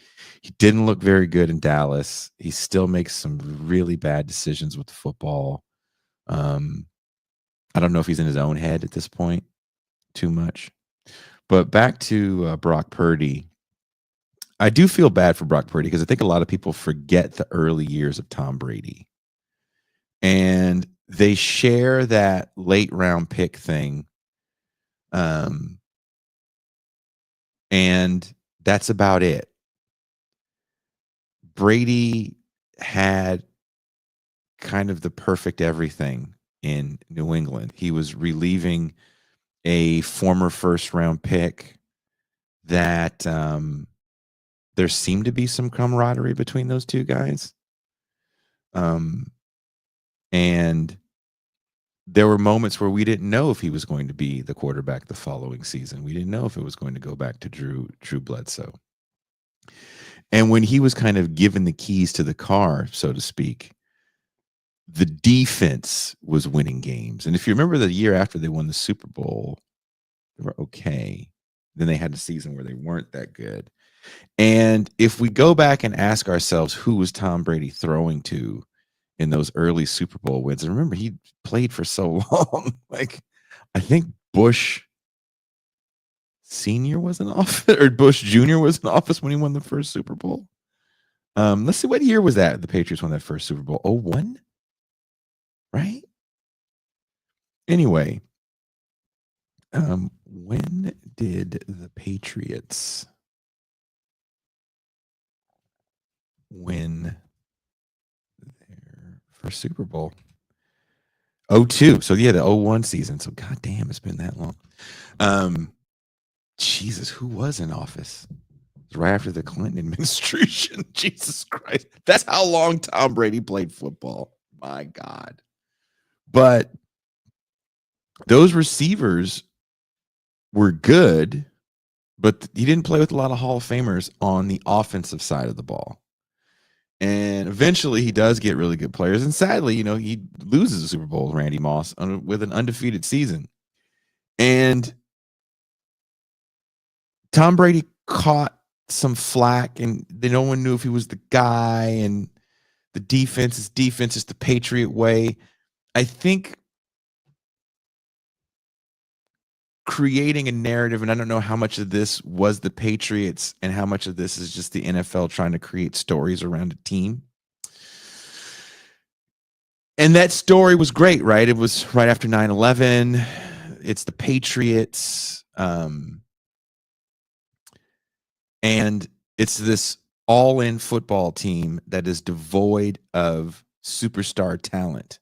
He didn't look very good in Dallas. He still makes some really bad decisions with the football. I don't know if he's in his own head at this point too much. But back to Brock Purdy. I do feel bad for Brock Purdy because I think a lot of people forget the early years of Tom Brady. And they share that late round pick thing. And that's about it. Brady had kind of the perfect everything in New England. He was relieving a former first round pick that there seemed to be some camaraderie between those two guys. And there were moments where we didn't know if he was going to be the quarterback the following season. We didn't know if it was going to go back to Drew Bledsoe. And when he was kind of given the keys to the car, so to speak, the defense was winning games. And if you remember the year after they won the Super Bowl, they were okay. Then they had a season where they weren't that good. And if we go back and ask ourselves, who was Tom Brady throwing to in those early Super Bowl wins? And remember, he played for so long. Like, I think Bush Sr. was in office, or Bush Jr. was in office when he won the first Super Bowl. Let's see, what year was that the Patriots won that first Super Bowl? 01? Right? Anyway, when did the Patriots win their first Super Bowl? 02. So yeah, the 01 season. So goddamn, it's been that long. Jesus, who was in office? It was right after the Clinton administration. Jesus Christ. That's how long Tom Brady played football. My God. But those receivers were good, but he didn't play with a lot of Hall of Famers on the offensive side of the ball. And eventually he does get really good players. And sadly, he loses the Super Bowl with Randy Moss with an undefeated season. And Tom Brady caught some flack, and no one knew if he was the guy, and the defense is the Patriot way. I think creating a narrative, and I don't know how much of this was the Patriots and how much of this is just the NFL trying to create stories around a team. And that story was great, right? It was right after 9/11. It's the Patriots. And it's this all-in football team that is devoid of superstar talent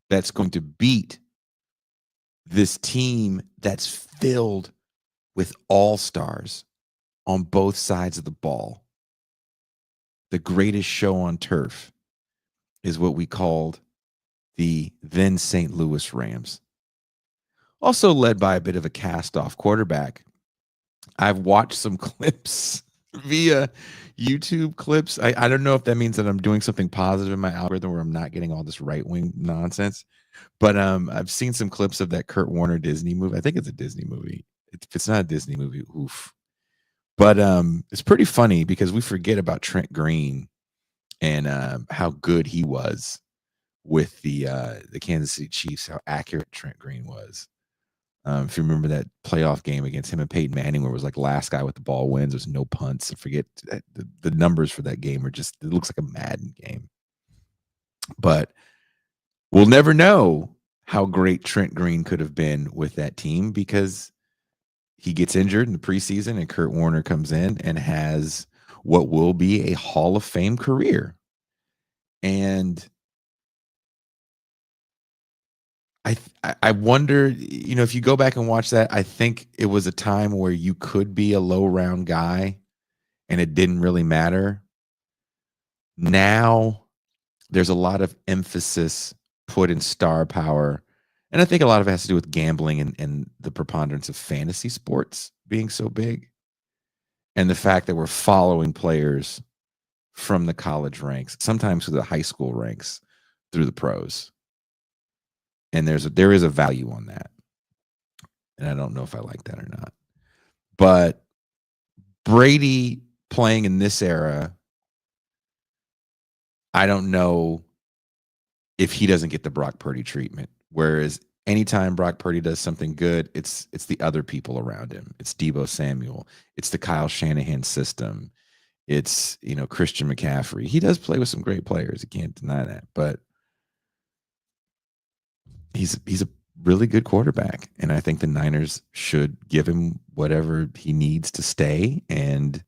that's going to beat this team that's filled with all-stars on both sides of the ball. The greatest show on turf is what we called the then St. Louis Rams. Also led by a bit of a cast-off quarterback. I've watched some clips via YouTube clips. I don't know if that means that I'm doing something positive in my algorithm where I'm not getting all this right-wing nonsense. But I've seen some clips of that Kurt Warner Disney movie. I think it's a Disney movie. If it's not a Disney movie, oof. But it's pretty funny because we forget about Trent Green and how good he was with the Kansas City Chiefs, how accurate Trent Green was. If you remember that playoff game against him and Peyton Manning, where it was like last guy with the ball wins, there's no punts. I forget the numbers for that game are just, it looks like a Madden game. But we'll never know how great Trent Green could have been with that team because he gets injured in the preseason and Kurt Warner comes in and has what will be a Hall of Fame career. And I wonder, if you go back and watch that, I think it was a time where you could be a low round guy and it didn't really matter. Now there's a lot of emphasis put in star power. And I think a lot of it has to do with gambling and the preponderance of fantasy sports being so big. And the fact that we're following players from the college ranks, sometimes to the high school ranks, through the pros. And there is a value on that. And I don't know if I like that or not. But Brady playing in this era, I don't know if he doesn't get the Brock Purdy treatment. Whereas anytime Brock Purdy does something good, it's the other people around him. It's Deebo Samuel. It's the Kyle Shanahan system. It's, Christian McCaffrey. He does play with some great players. You can't deny that. But he's a really good quarterback. And I think the Niners should give him whatever he needs to stay. And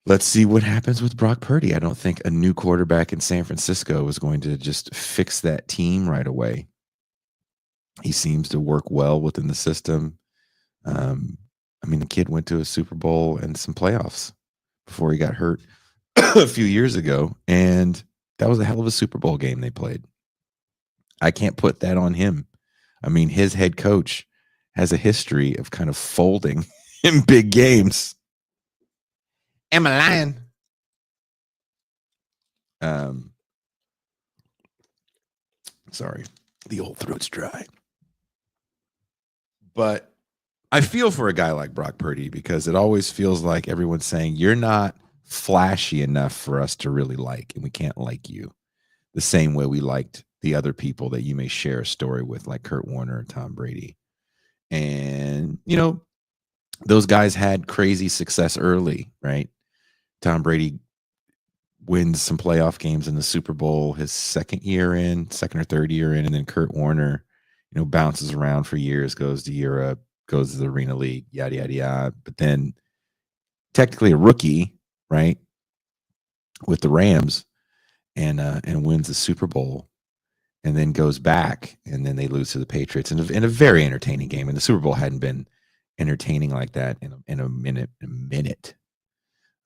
let's see what happens with Brock Purdy. I don't think a new quarterback in San Francisco is going to just fix that team right away. He seems to work well within the system. The kid went to a Super Bowl and some playoffs before he got hurt a few years ago. And that was a hell of a Super Bowl game they played. I can't put that on him. His head coach has a history of kind of folding in big games. Am I lying? Sorry, the old throat's dry. But I feel for a guy like Brock Purdy because it always feels like everyone's saying you're not flashy enough for us to really like, and we can't like you the same way we liked the other people that you may share a story with, like Kurt Warner and Tom Brady. And, those guys had crazy success early, right? Tom Brady wins some playoff games in the Super Bowl his second or third year in, and then Kurt Warner, bounces around for years, goes to Europe, goes to the Arena League, yada, yada, yada. But then technically a rookie, right, with the Rams and wins the Super Bowl and then goes back, and then they lose to the Patriots in a very entertaining game. And the Super Bowl hadn't been entertaining like that in a minute.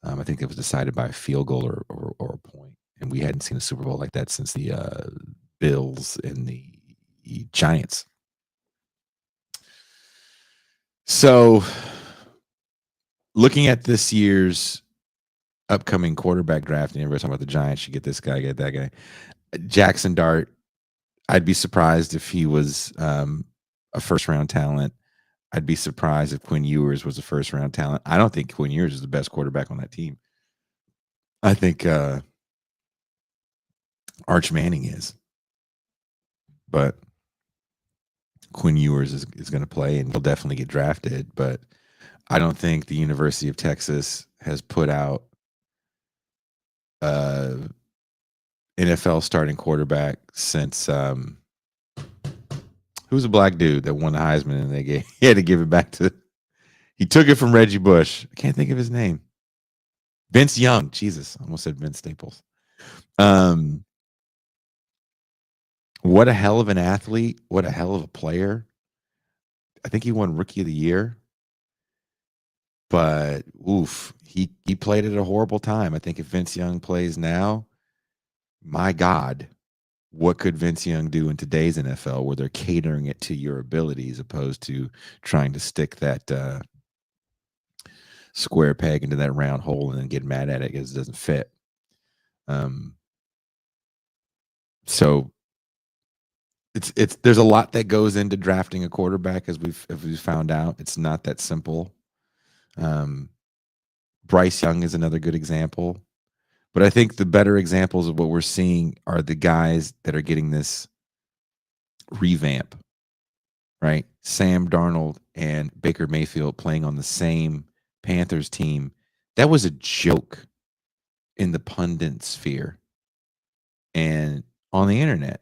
I think it was decided by a field goal or a point. And we hadn't seen a Super Bowl like that since the Bills and the Giants. So looking at this year's upcoming quarterback draft, and everybody's talking about the Giants, you get this guy, get that guy. Jackson Dart, I'd be surprised if he was a first-round talent. I'd be surprised if Quinn Ewers was a first-round talent. I don't think Quinn Ewers is the best quarterback on that team. I think Arch Manning is. But Quinn Ewers is going to play, and he'll definitely get drafted. But I don't think the University of Texas has put out NFL starting quarterback since who's a black dude that won the Heisman, and he had to give it back to. He took it from Reggie Bush. I can't think of his name. Vince Young. Jesus, I almost said Vince Staples. What a hell of an athlete. What a hell of a player. I think he won Rookie of the Year. But, he played at a horrible time. I think if Vince Young plays now, my God, what could Vince Young do in today's NFL where they're catering it to your abilities opposed to trying to stick that square peg into that round hole and then get mad at it because it doesn't fit. So it's there's a lot that goes into drafting a quarterback, as we've found out. It's not that simple. Bryce Young is another good example. But I think the better examples of what we're seeing are the guys that are getting this revamp, right? Sam Darnold and Baker Mayfield playing on the same Panthers team. That was a joke in the pundit sphere and on the internet.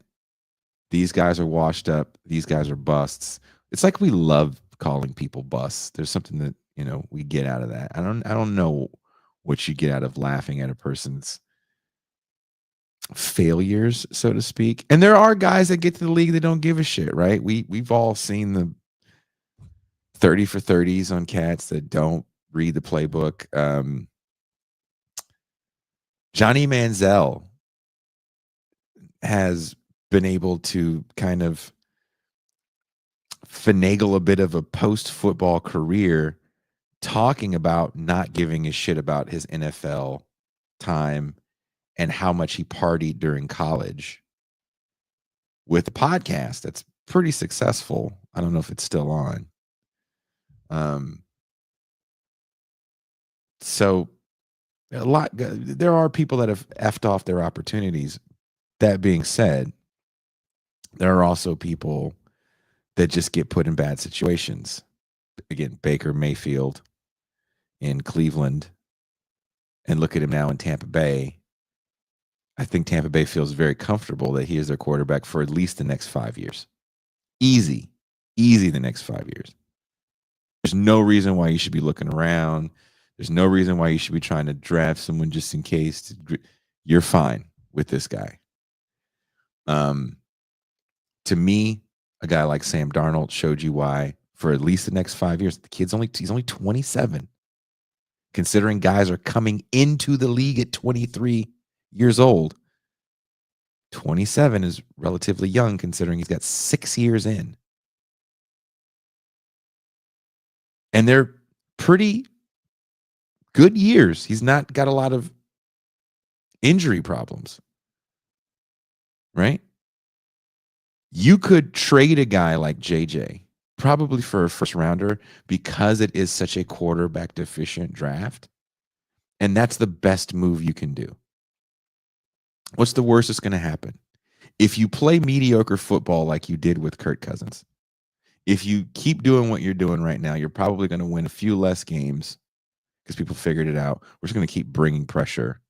These guys are washed up. These guys are busts. It's like we love calling people busts. There's something that, we get out of that. I don't know what you get out of laughing at a person's failures, so to speak. And there are guys that get to the league that don't give a shit, right? We've all seen the 30 for 30s on cats that don't read the playbook. Johnny Manziel has been able to kind of finagle a bit of a post-football career talking about not giving a shit about his NFL time and how much he partied during college with a podcast that's pretty successful. I don't know if it's still on. So there are people that have effed off their opportunities. That being said, There are also people that just get put in bad situations. Again, Baker Mayfield in Cleveland, and look at him now in Tampa Bay. I think Tampa Bay feels very comfortable that he is their quarterback for at least the next 5 years. Easy the next 5 years. There's no reason why you should be looking around. There's no reason why you should be trying to draft someone just in case. You're fine with this guy. To me, a guy like Sam Darnold showed you why for at least the next 5 years. He's only 27. Considering guys are coming into the league at 23 years old, 27 is relatively young considering he's got 6 years in. And they're pretty good years. He's not got a lot of injury problems, right? You could trade a guy like JJ probably for a first rounder because it is such a quarterback deficient draft. And that's the best move you can do. What's the worst that's going to happen? If you play mediocre football like you did with Kirk Cousins, if you keep doing what you're doing right now, you're probably going to win a few less games because people figured it out. We're just going to keep bringing pressure.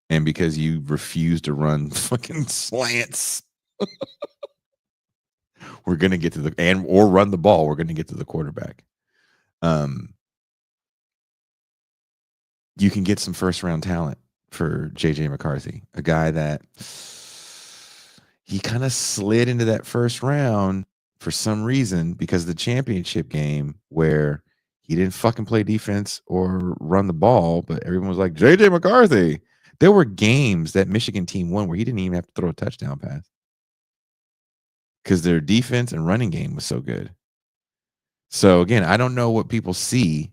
And because you refuse to run fucking slants, we're going to get to or run the ball. We're going to get to the quarterback. You can get some first round talent for JJ McCarthy, a guy that he kind of slid into that first round for some reason because of the championship game where he didn't fucking play defense or run the ball, but everyone was like, JJ McCarthy. There were games that Michigan team won where he didn't even have to throw a touchdown pass because their defense and running game was so good. So again, I don't know what people see,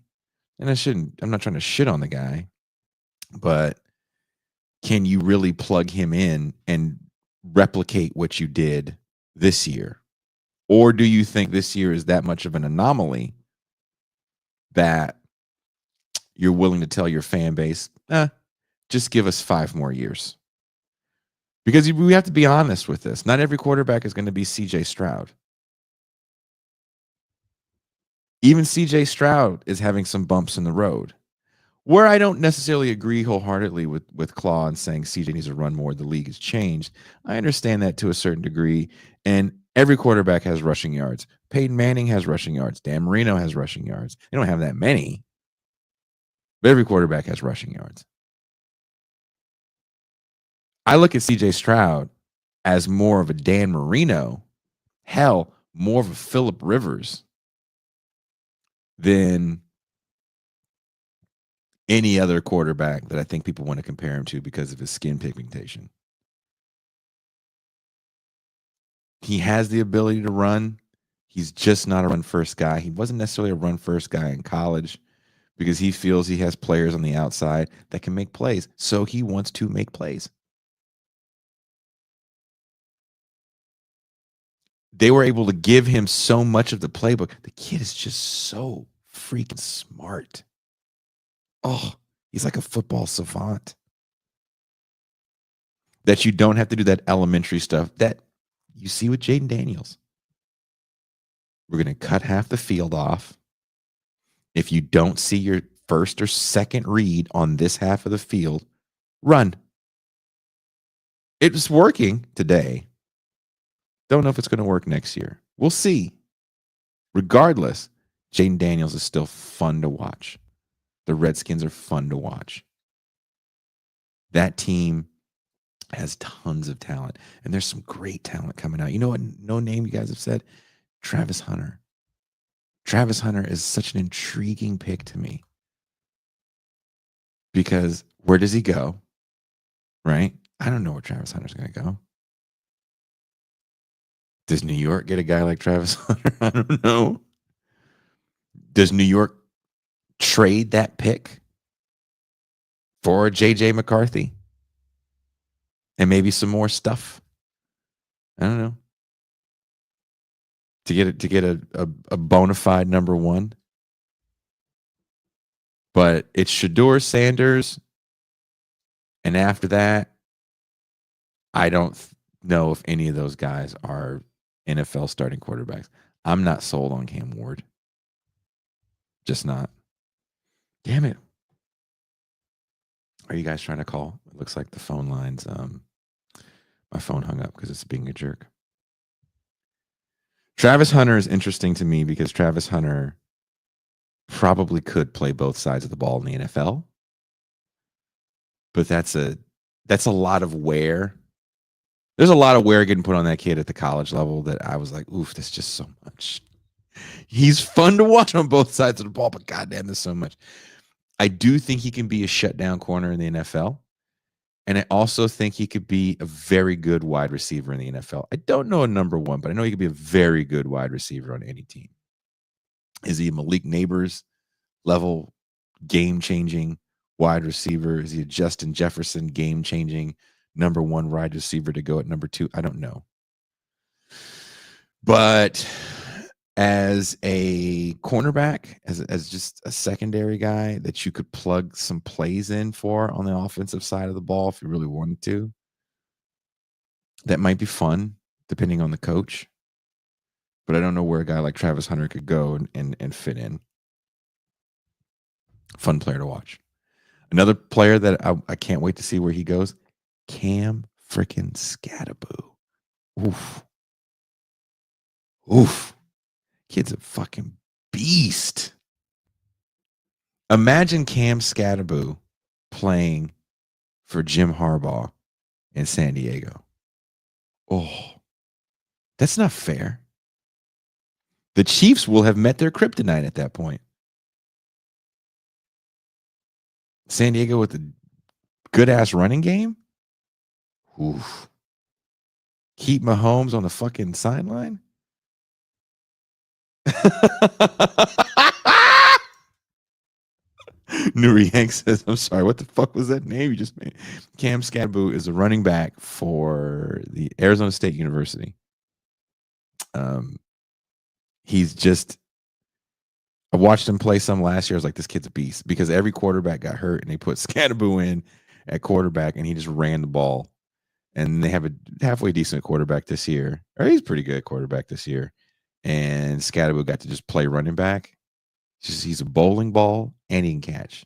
and I'm not trying to shit on the guy, but can you really plug him in and replicate what you did this year? Or do you think this year is that much of an anomaly that you're willing to tell your fan base, just give us 5 more years? Because we have to be honest with this. Not every quarterback is going to be CJ Stroud. Even CJ Stroud is having some bumps in the road. Where I don't necessarily agree wholeheartedly with Claw and saying CJ needs to run more, the league has changed. I understand that to a certain degree. And every quarterback has rushing yards. Peyton Manning has rushing yards. Dan Marino has rushing yards. They don't have that many, but every quarterback has rushing yards. I look at CJ Stroud as more of a Dan Marino, hell, more of a Phillip Rivers than any other quarterback that I think people want to compare him to because of his skin pigmentation. He has the ability to run. He's just not a run first guy. He wasn't necessarily a run first guy in college because he feels he has players on the outside that can make plays. So he wants to make plays. They were able to give him so much of the playbook. The kid is just so freaking smart. Oh, he's like a football savant. That you don't have to do that elementary stuff that you see with Jaden Daniels. We're going to cut half the field off. If you don't see your first or second read on this half of the field, run. It was working today. Don't know if it's going to work next year. We'll see. Regardless, Jaden Daniels is still fun to watch. The Redskins are fun to watch. That team has tons of talent, and there's some great talent coming out. You know what? No name you guys have said? Travis Hunter. Travis Hunter is such an intriguing pick to me because where does he go? Right? I don't know where Travis Hunter's going to go. Does New York get a guy like Travis Hunter? I don't know. Does New York trade that pick for JJ McCarthy and maybe some more stuff? I don't know. To get a bona fide number one. But it's Shedeur Sanders. And after that, I don't know if any of those guys are NFL starting quarterbacks. I'm not sold on Cam Ward. Just not. Damn it. Are you guys trying to call? It looks like the phone lines. My phone hung up because it's being a jerk. Travis Hunter is interesting to me because Travis Hunter probably could play both sides of the ball in the NFL. But that's a lot of wear. There's a lot of wear getting put on that kid at the college level that I was like, oof, that's just so much. He's fun to watch on both sides of the ball, but goddamn, there's so much. I do think he can be a shutdown corner in the NFL. And I also think he could be a very good wide receiver in the NFL. I don't know a number one, but I know he could be a very good wide receiver on any team. Is he a Malik Neighbors level game-changing wide receiver? Is he a Justin Jefferson game-changing number one wide receiver to go at number two? I don't know. But as a cornerback, as just a secondary guy that you could plug some plays in for on the offensive side of the ball if you really wanted to, that might be fun depending on the coach. But I don't know where a guy like Travis Hunter could go and fit in. Fun player to watch. Another player that I can't wait to see where he goes, Cam freaking Scatterboo. Oof. Oof. Kid's a fucking beast. Imagine Cam Scatterboo playing for Jim Harbaugh in San Diego. Oh, that's not fair. The Chiefs will have met their kryptonite at that point. San Diego with a good-ass running game? Oof. Keep Mahomes on the fucking sideline? Nuri Hank says, I'm sorry, what the fuck was that name you just made? Cam Scatterboo is a running back for the Arizona State University. He's just, I watched him play some last year. I was like, this kid's a beast because every quarterback got hurt and they put Scatterboo in at quarterback and he just ran the ball. And they have a halfway decent quarterback this year. Or he's pretty good quarterback this year. And Scatterboo got to just play running back. He's a bowling ball and he can catch.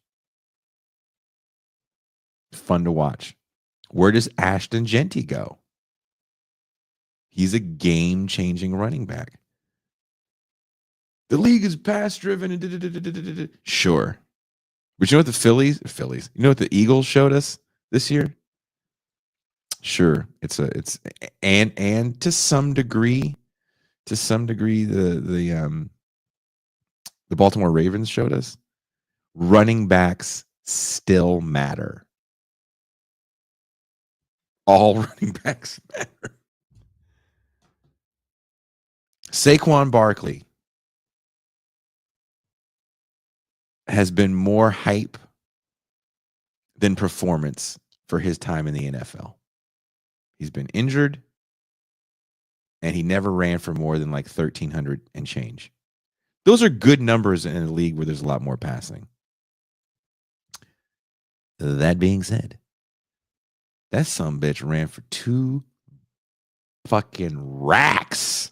Fun to watch. Where does Ashton Genty go? He's a game-changing running back. The league is pass-driven. And sure. But you know what the Phillies? You know what the Eagles showed us this year? Sure. It's and to some degree, the Baltimore Ravens showed us running backs still matter. All running backs matter. Saquon Barkley has been more hype than performance for his time in the NFL. He's been injured, and he never ran for more than like 1,300 and change. Those are good numbers in a league where there's a lot more passing. That being said, that sumbitch ran for 2 fucking racks.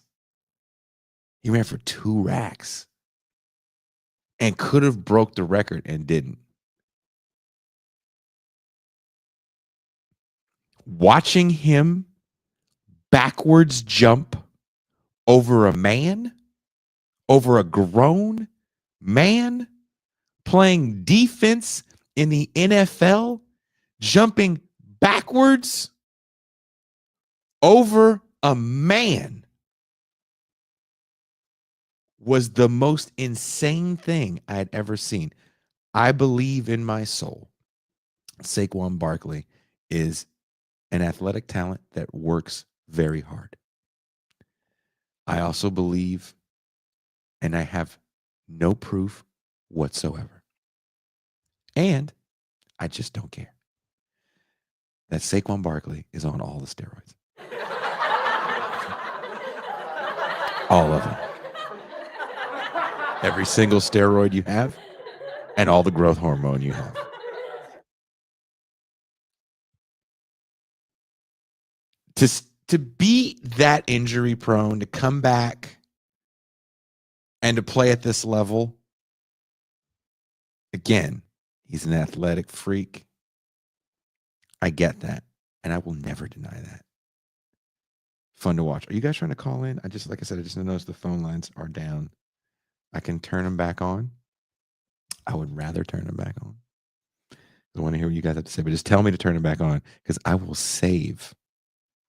He ran for 2 racks and could have broke the record and didn't. Watching him backwards jump over a man, over a grown man, playing defense in the NFL, jumping backwards over a man was the most insane thing I had ever seen. I believe in my soul Saquon Barkley is an athletic talent that works very hard. I also believe, and I have no proof whatsoever, and I just don't care, that Saquon Barkley is on all the steroids. All of them. Every single steroid you have and all the growth hormone you have. to be that injury prone, to come back and to play at this level, again, he's an athletic freak. I get that. And I will never deny that. Fun to watch. Are you guys trying to call in? Like I said, I just noticed the phone lines are down. I can turn them back on. I would rather turn them back on. I want to hear what you guys have to say, but just tell me to turn it back on because I will save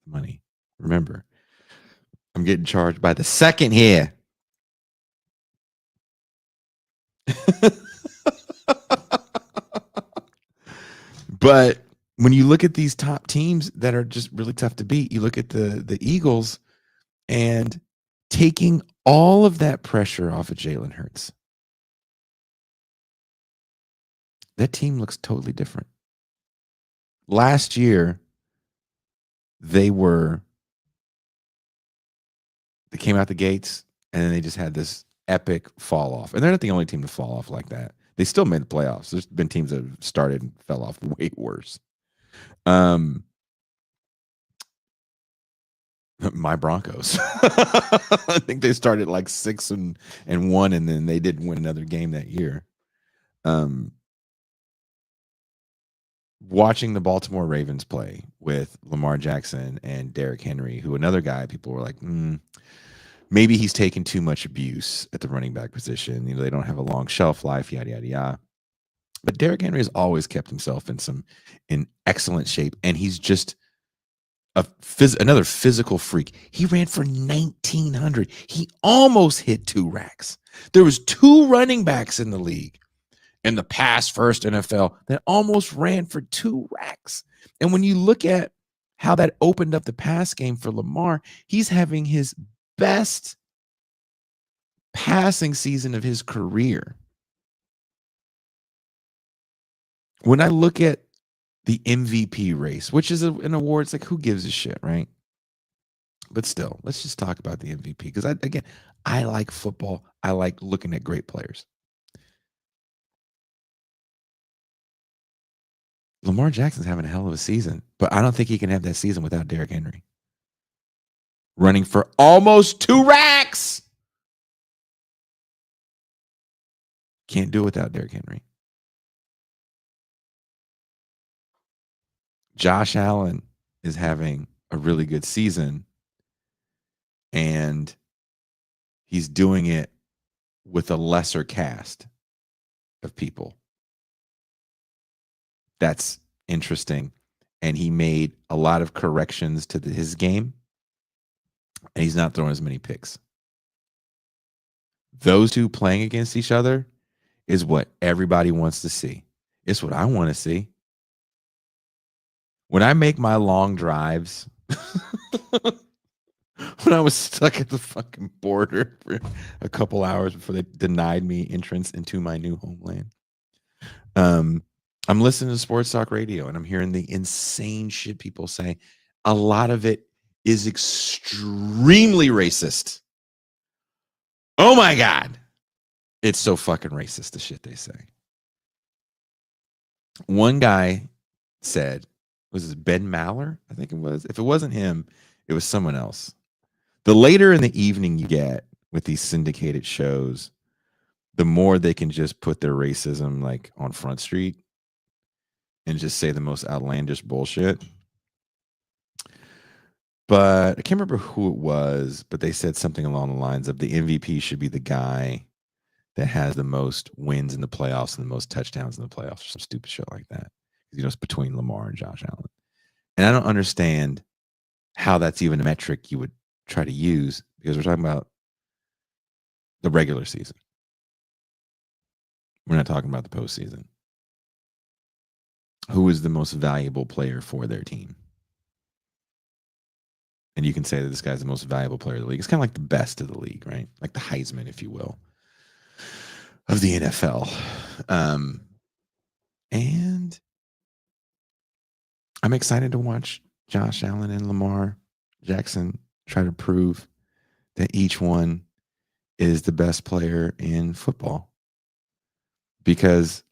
money. Remember, I'm getting charged by the second here. But when you look at these top teams that are just really tough to beat, you look at the Eagles and taking all of that pressure off of Jalen Hurts. That team looks totally different. Last year, they came out the gates and then they just had this epic fall off. And they're not the only team to fall off like that. They still made the playoffs. There's been teams that have started and fell off way worse. My Broncos. I think they started like 6-1, and then they didn't win another game that year. Watching the Baltimore Ravens play with Lamar Jackson and Derrick Henry, who another guy people were like, maybe he's taken too much abuse at the running back position. You know, they don't have a long shelf life, yada, yada, yada. But Derrick Henry has always kept himself in excellent shape, and he's just another physical freak. He ran for 1,900. He almost hit 2 racks. There was 2 running backs in the league in the past first NFL that almost ran for 2 racks. And when you look at how that opened up the pass game for Lamar, he's having his best passing season of his career. When I look at the MVP race, which is an award, it's like, who gives a shit, right? But still, let's just talk about the MVP because, I like football. I like looking at great players. Lamar Jackson's having a hell of a season, but I don't think he can have that season without Derrick Henry. Running for almost 2 racks. Can't do it without Derrick Henry. Josh Allen is having a really good season, and he's doing it with a lesser cast of people. That's interesting. And he made a lot of corrections to his game, and he's not throwing as many picks. Those two playing against each other is what everybody wants to see. It's what I want to see. When I make my long drives, when I was stuck at the fucking border for a couple hours before they denied me entrance into my new homeland, I'm listening to sports talk radio and I'm hearing the insane shit people say. A lot of it is extremely racist. Oh my God. It's so fucking racist, the shit they say. One guy said, was it Ben Maller? I think it was. If it wasn't him, it was someone else. The later in the evening you get with these syndicated shows, the more they can just put their racism like on Front Street and just say the most outlandish bullshit. But I can't remember who it was, but they said something along the lines of the MVP should be the guy that has the most wins in the playoffs and the most touchdowns in the playoffs, or some stupid shit like that. You know, it's between Lamar and Josh Allen. And I don't understand how that's even a metric you would try to use because we're talking about the regular season. We're not talking about the postseason. Who is the most valuable player for their team? And you can say that this guy's the most valuable player of the league. It's kind of like the best of the league, right? Like the Heisman, if you will, of the NFL. And I'm excited to watch Josh Allen and Lamar Jackson try to prove that each one is the best player in football. Because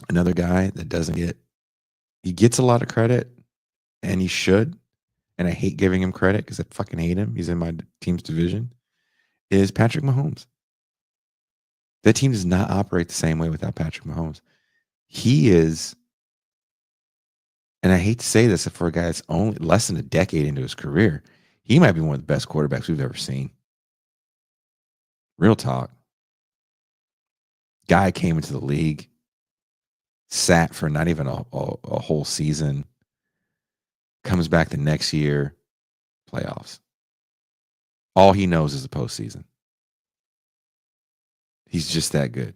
another guy that he gets a lot of credit, and he should, and I hate giving him credit because I fucking hate him. He's in my team's division, is Patrick Mahomes. That team does not operate the same way without Patrick Mahomes. He is, and I hate to say this for a guy that's only less than a decade into his career, he might be one of the best quarterbacks we've ever seen. Real talk. Guy came into the league, sat for not even a whole season, comes back the next year, playoffs. All he knows is the postseason. He's just that good.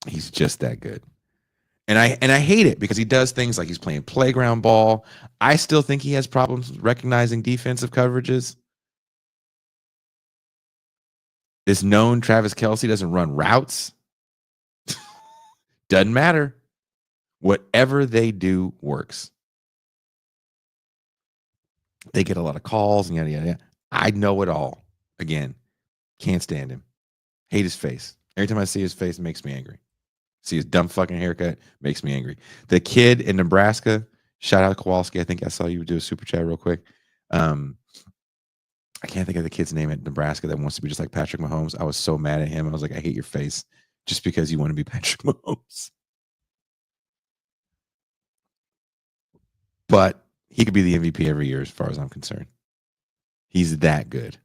He's just that good. And I hate it because he does things like he's playing playground ball. I still think he has problems recognizing defensive coverages. It's known Travis Kelce doesn't run routes. Doesn't matter. Whatever they do works. They get a lot of calls and yada, yada, yada. I know it all. Again, can't stand him. Hate his face. Every time I see his face, it makes me angry. See his dumb fucking haircut, makes me angry. The kid in Nebraska, shout out Kowalski. I think I saw you do a super chat real quick. I can't think of the kid's name at Nebraska that wants to be just like Patrick Mahomes. I was so mad at him. I was like, I hate your face just because you want to be Patrick Mahomes. But he could be the MVP every year as far as I'm concerned. He's that good.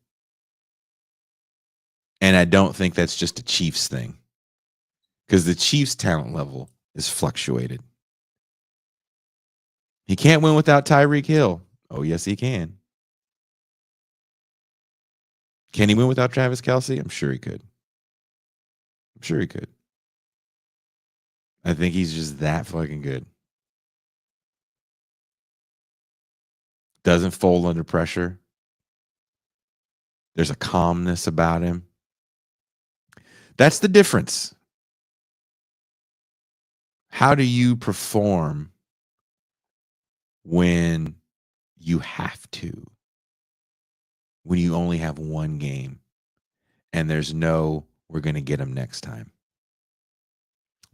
And I don't think that's just a Chiefs thing. Because the Chiefs' talent level is fluctuated. He can't win without Tyreek Hill. Oh, yes, he can. Can he win without Travis Kelce? I'm sure he could. I'm sure he could. I think he's just that fucking good. Doesn't fold under pressure. There's a calmness about him. That's the difference. How do you perform when you have to? When you only have one game and there's no, we're going to get him next time.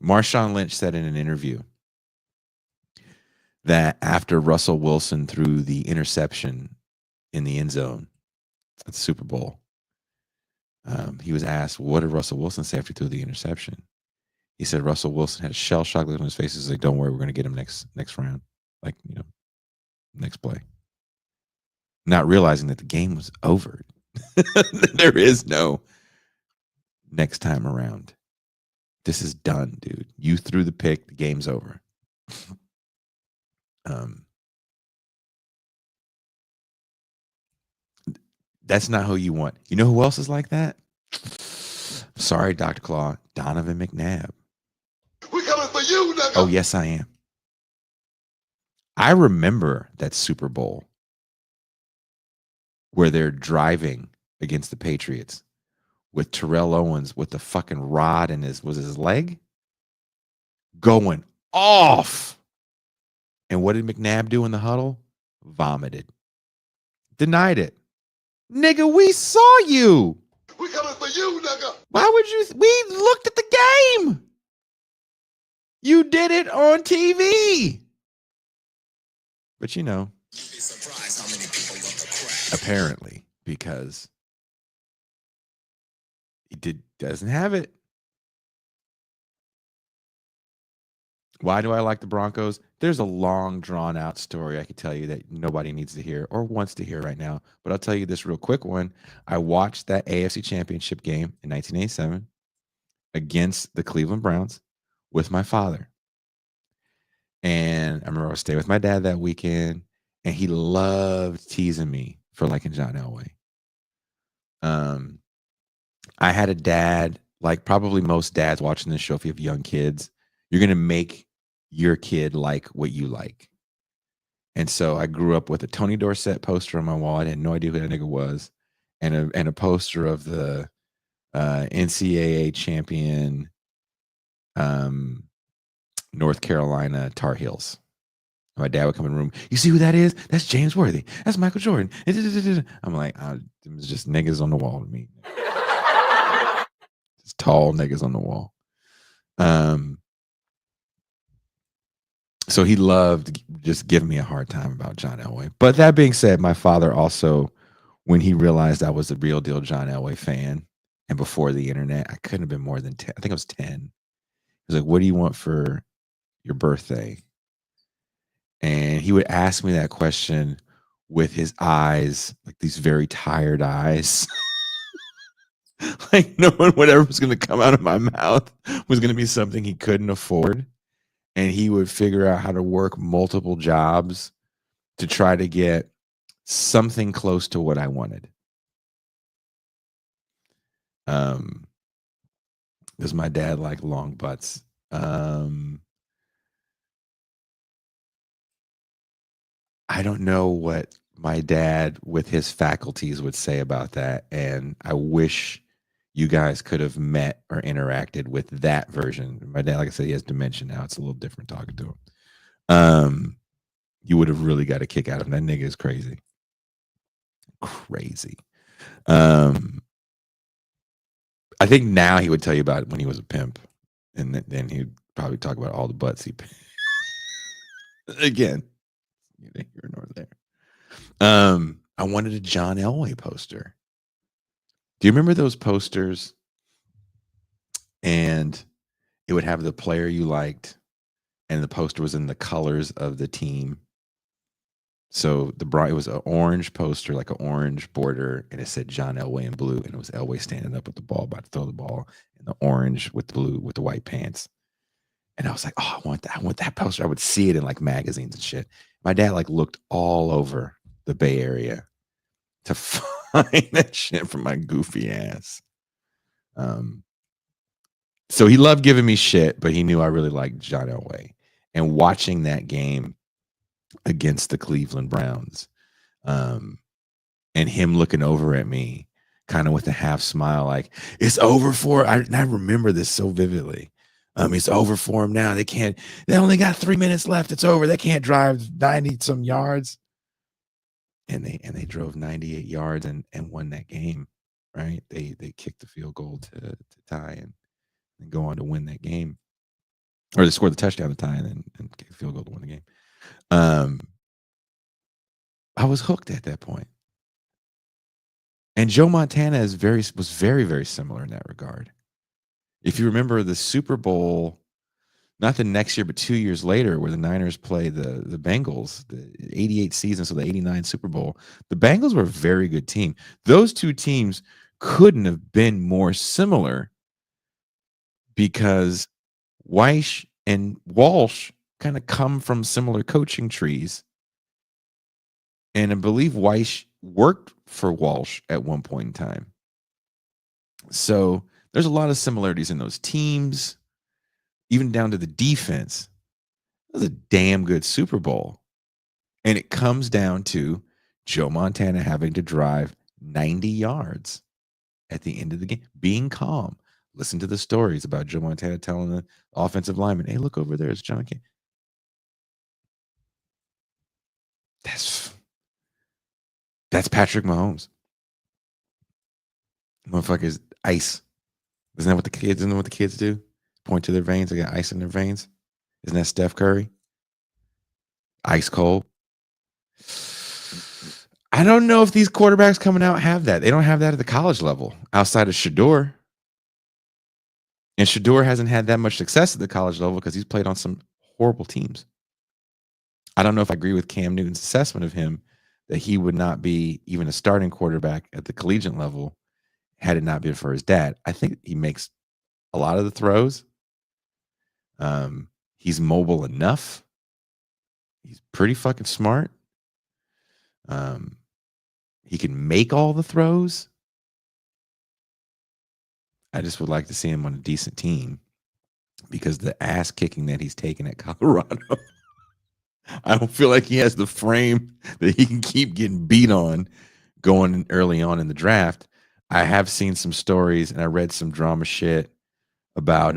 Marshawn Lynch said in an interview that after Russell Wilson threw the interception in the end zone at the Super Bowl, he was asked, what did Russell Wilson say after he threw the interception? He said Russell Wilson had a shell shock look on his face. He's like, don't worry, we're going to get him next round. Like, next play. Not realizing that the game was over. There is no next time around. This is done, dude. You threw the pick. The game's over. That's not who you want. You know who else is like that? Sorry, Dr. Claw. Donovan McNabb. We're coming for you, nigga. Oh, yes, I am. I remember that Super Bowl where they're driving against the Patriots with Terrell Owens with the fucking rod in his leg going off. And what did McNabb do in the huddle? Vomited. Denied it. Nigga, we saw you. We're coming for you, nigga. Why would you? We looked at the game. You did it on TV. But apparently, because he doesn't have it. Why do I like the Broncos? There's a long, drawn-out story I could tell you that nobody needs to hear or wants to hear right now. But I'll tell you this real quick one. I watched that AFC Championship game in 1987 against the Cleveland Browns with my father. And I remember I was staying with my dad that weekend, and he loved teasing me for liking John Elway. I had a dad, like probably most dads watching this show, if you have young kids, you're going to make your kid like what you like. And so I grew up with a Tony Dorsett poster on my wall. I had no idea who that nigga was. And a poster of the NCAA champion North Carolina Tar Heels. My dad would come in the room. You see who that is? That's James Worthy. That's Michael Jordan. I'm like, it was just niggas on the wall to me. Just tall niggas on the wall. So So he loved just giving me a hard time about John Elway. But that being said, my father also, when he realized I was a real deal John Elway fan, and before the internet, I couldn't have been more than 10. I think I was 10. He was like, "What do you want for your birthday?" And he would ask me that question with his eyes, like these very tired eyes. Like knowing whatever was going to come out of my mouth was going to be something he couldn't afford. And he would figure out how to work multiple jobs to try to get something close to what I wanted. Does my dad like long butts? I don't know what my dad with his faculties would say about that. And I wish you guys could have met or interacted with that version. My dad, like I said, he has dementia now. It's a little different talking to him. You would have really got a kick out of him. That nigga is crazy. Crazy. I think now he would tell you about it when he was a pimp. And then he'd probably talk about all the butts he again. Neither here nor there. I wanted a John Elway poster. Do you remember those posters? And it would have the player you liked, and the poster was in the colors of the team. So it was an orange poster, like an orange border, and it said John Elway in blue, and it was Elway standing up with the ball, about to throw the ball, in the orange with the blue with the white pants. And I was like, oh, I want that poster. I would see it in like magazines and shit. My dad like looked all over the Bay Area to find that shit from my goofy ass. So he loved giving me shit, but he knew I really liked John Elway. And watching that game against the Cleveland Browns, and him looking over at me kind of with a half smile, like, it's over for, I remember this so vividly. It's over for him now. They only got 3 minutes left. It's over. They can't drive 90 some yards. And they drove 98 yards and won that game. Right. They kicked the field goal to tie and go on to win that game. Or they scored the touchdown to tie and kicked the field goal to win the game. I was hooked at that point. And Joe Montana was very, very similar in that regard. If you remember the Super Bowl, not the next year, but 2 years later, where the Niners play the Bengals, the 88 season, so the 89 Super Bowl, the Bengals were a very good team. Those two teams couldn't have been more similar because Weish and Walsh kind of come from similar coaching trees. And I believe Weish worked for Walsh at one point in time. So there's a lot of similarities in those teams, even down to the defense. It was a damn good Super Bowl. And it comes down to Joe Montana having to drive 90 yards at the end of the game, being calm. Listen to the stories about Joe Montana telling the offensive lineman, hey, look over there, it's John King. That's Patrick Mahomes. Motherfuckers, ice. Isn't that what the kids do? Point to their veins. They got ice in their veins. Isn't that Steph Curry? Ice cold. I don't know if these quarterbacks coming out have that. They don't have that at the college level outside of Shador. And Shador hasn't had that much success at the college level because he's played on some horrible teams. I don't know if I agree with Cam Newton's assessment of him that he would not be even a starting quarterback at the collegiate level had it not been for his dad. I think he makes a lot of the throws. He's mobile enough. He's pretty fucking smart. He can make all the throws. I just would like to see him on a decent team because the ass kicking that he's taken at Colorado, I don't feel like he has the frame that he can keep getting beat on going early on in the draft. I have seen some stories and I read some drama shit about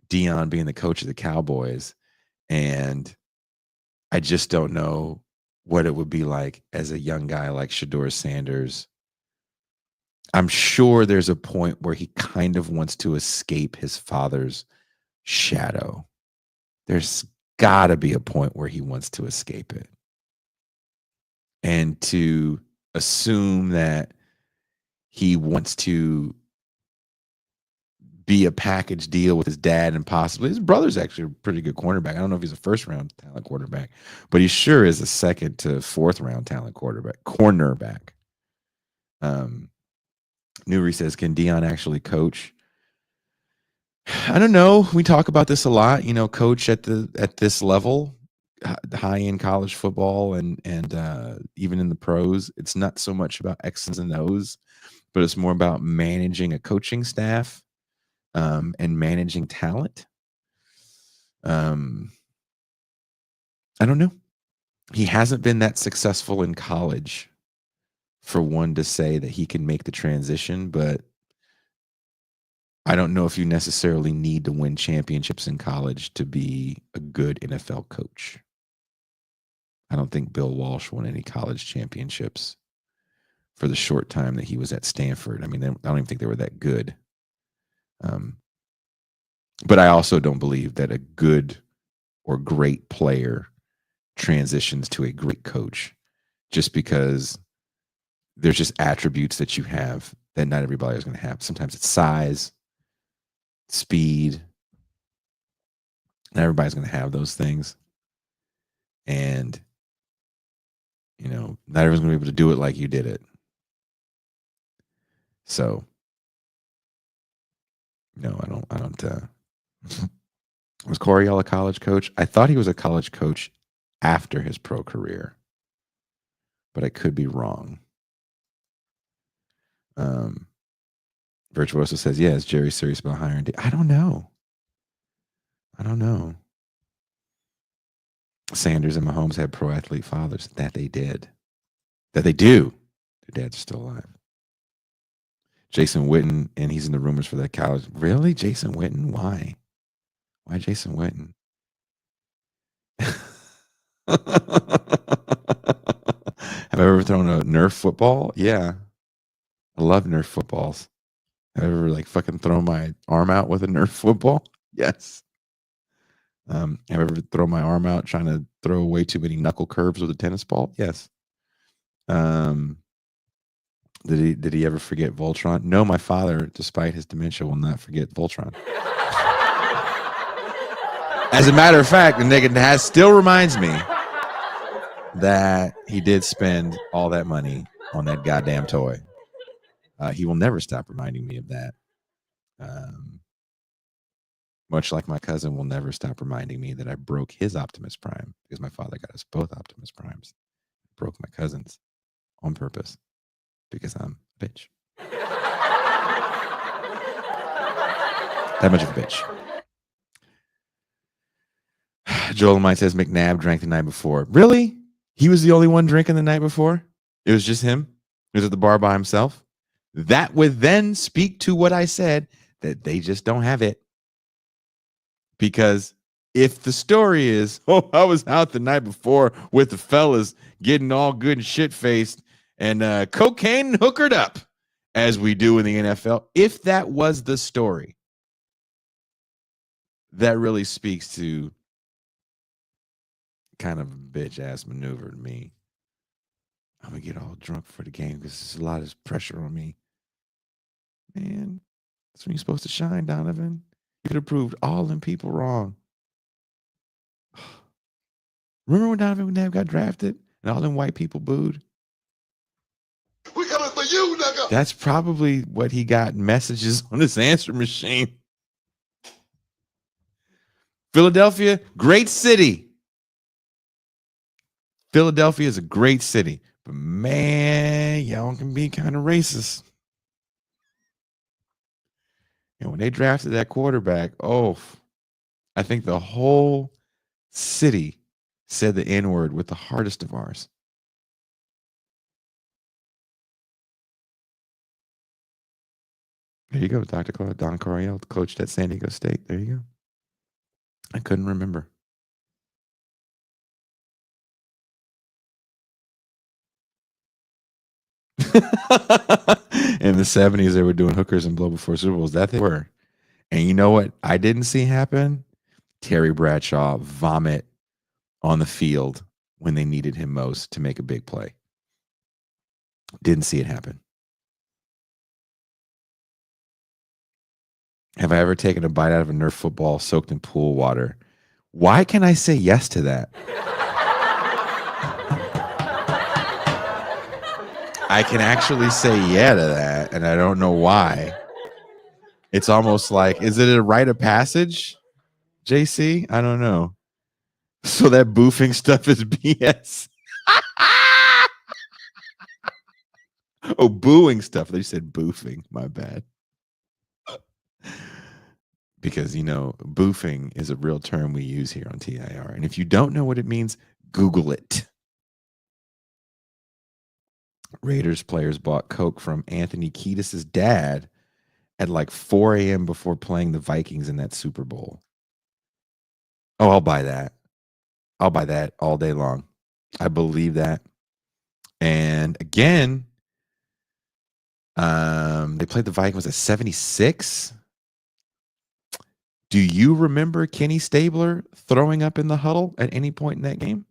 Dion being the coach of the Cowboys. And I just don't know what it would be like as a young guy like Shador Sanders. I'm sure there's a point where he kind of wants to escape his father's shadow. There's got to be a point where he wants to escape it. And to assume that he wants to be a package deal with his dad and possibly his brother's actually a pretty good cornerback. I don't know if he's a first round talent quarterback, but he sure is a second to fourth round talent cornerback. Newry says, can Dion actually coach? I don't know. We talk about this a lot, coach at this level, high end college football and even in the pros. It's not so much about X's and O's, but it's more about managing a coaching staff. And managing talent. I don't know. He hasn't been that successful in college for one to say that he can make the transition, but I don't know if you necessarily need to win championships in college to be a good NFL coach. I don't think Bill Walsh won any college championships for the short time that he was at Stanford. I mean, I don't even think they were that good. But I also don't believe that a good or great player transitions to a great coach just because there's just attributes that you have that not everybody is going to have. Sometimes it's size, speed. Not everybody's going to have those things. And, not everyone's going to be able to do it like you did it. So, no, I don't. Was Coryell a college coach? I thought he was a college coach after his pro career, but I could be wrong. Virtuoso says, yeah, is Jerry serious about hiring? I don't know. Sanders and Mahomes had pro athlete fathers. That they did. That they do. Their dad's still alive. Jason Witten, and he's in the rumors for that college. Really? Jason Witten? Why? Why Jason Witten? Have I ever thrown a Nerf football? Yeah. I love Nerf footballs. Have I ever fucking thrown my arm out with a Nerf football? Yes. Have I ever thrown my arm out trying to throw way too many knuckle curves with a tennis ball? Yes. Did he ever forget Voltron? No, my father, despite his dementia, will not forget Voltron. As a matter of fact, the nigga still reminds me that he did spend all that money on that goddamn toy. He will never stop reminding me of that. Much like my cousin will never stop reminding me that I broke his Optimus Prime because my father got us both Optimus Primes. Broke my cousin's on purpose because I'm a bitch. That much of a bitch. Joel Lamine says McNabb drank the night before. Really? He was the only one drinking the night before? It was just him? He was at the bar by himself? That would then speak to what I said, that they just don't have it. Because if the story is, I was out the night before with the fellas getting all good and shit-faced and cocaine hookered up, as we do in the NFL, if that was the story, that really speaks to kind of a bitch-ass maneuver to me. I'm going to get all drunk for the game because there's a lot of pressure on me. Man, that's when you're supposed to shine, Donovan. You could have proved all them people wrong. Remember when Donovan McNabb got drafted and all them white people booed? We coming for you, nigga. That's probably what he got messages on his answer machine. Philadelphia, great city. Philadelphia is a great city. But man, y'all can be kind of racist. And when they drafted that quarterback, I think the whole city said the N-word with the hardest of R's. There you go, Dr. Don Coryell coached at San Diego State. There you go. I couldn't remember. In the 70s, they were doing hookers and blow before Super Bowls. That they were. And you know what I didn't see happen? Terry Bradshaw vomit on the field when they needed him most to make a big play. Didn't see it happen. Have I ever taken a bite out of a Nerf football soaked in pool water? Why can I say yes to that? I can actually say yeah to that, and I don't know why. It's almost like, is it a rite of passage, JC? I don't know. So that boofing stuff is BS. Oh, booing stuff. They said boofing. My bad. Because, boofing is a real term we use here on TIR. And if you don't know what it means, Google it. Raiders players bought Coke from Anthony Kiedis' dad at like 4 a.m. before playing the Vikings in that Super Bowl. Oh, I'll buy that. I'll buy that all day long. I believe that. And again, they played the Vikings at 76. Do you remember Kenny Stabler throwing up in the huddle at any point in that game?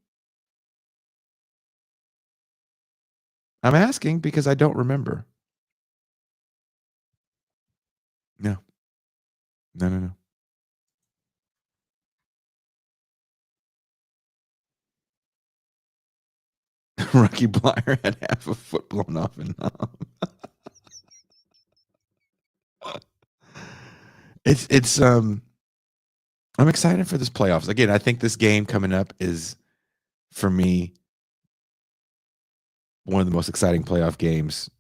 I'm asking because I don't remember. No. Rocky Blyer had half a foot blown off in It's I'm excited for this playoffs. Again, I think this game coming up is, for me, one of the most exciting playoff games.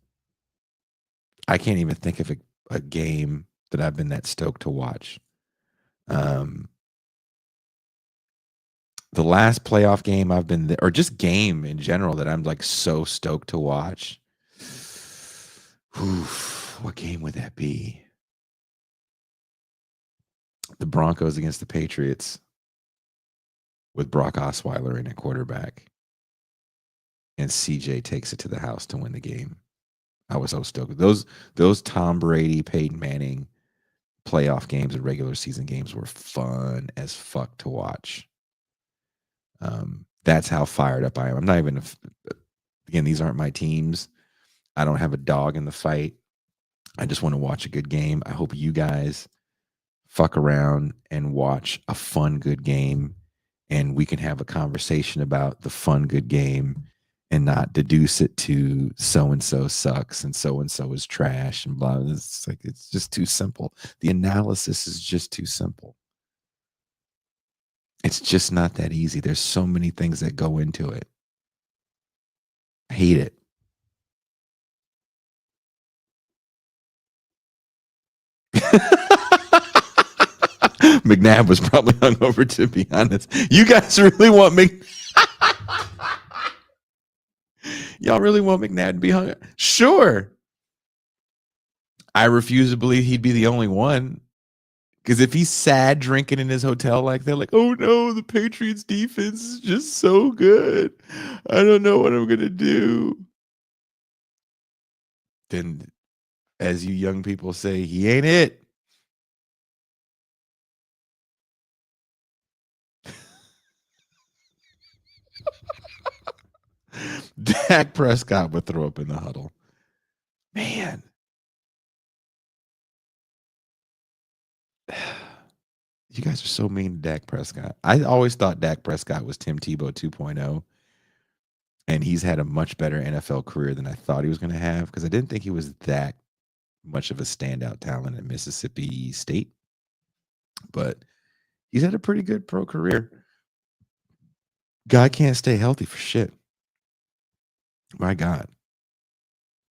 I can't even think of a game that I've been that stoked to watch. The last playoff game I've been there, or just game in general, that I'm like so stoked to watch. Oof, what game would that be? The Broncos against the Patriots with Brock Osweiler in at quarterback. And CJ takes it to the house to win the game. I was so stoked. Those Tom Brady, Peyton Manning playoff games and regular season games were fun as fuck to watch. That's how fired up I am. I'm not even, again, these aren't my teams. I don't have a dog in the fight. I just want to watch a good game. I hope you guys fuck around and watch a fun, good game, and we can have a conversation about the fun, good game and not deduce it to so-and-so sucks and so-and-so is trash and blah. It's just too simple. The analysis is just too simple. It's just not that easy. There's so many things that go into it. I hate it. McNabb was probably hungover, to be honest. You guys really want y'all really want McNabb to be hungover? Sure. I refuse to believe he'd be the only one. Because if he's sad drinking in his hotel like that, like, oh no, the Patriots defense is just so good. I don't know what I'm going to do. Then, as you young people say, he ain't it. Dak Prescott would throw up in the huddle. Man. You guys are so mean to Dak Prescott. I always thought Dak Prescott was Tim Tebow 2.0, and he's had a much better NFL career than I thought he was going to have, because I didn't think he was that much of a standout talent at Mississippi State. But he's had a pretty good pro career. Guy can't stay healthy for shit. My God.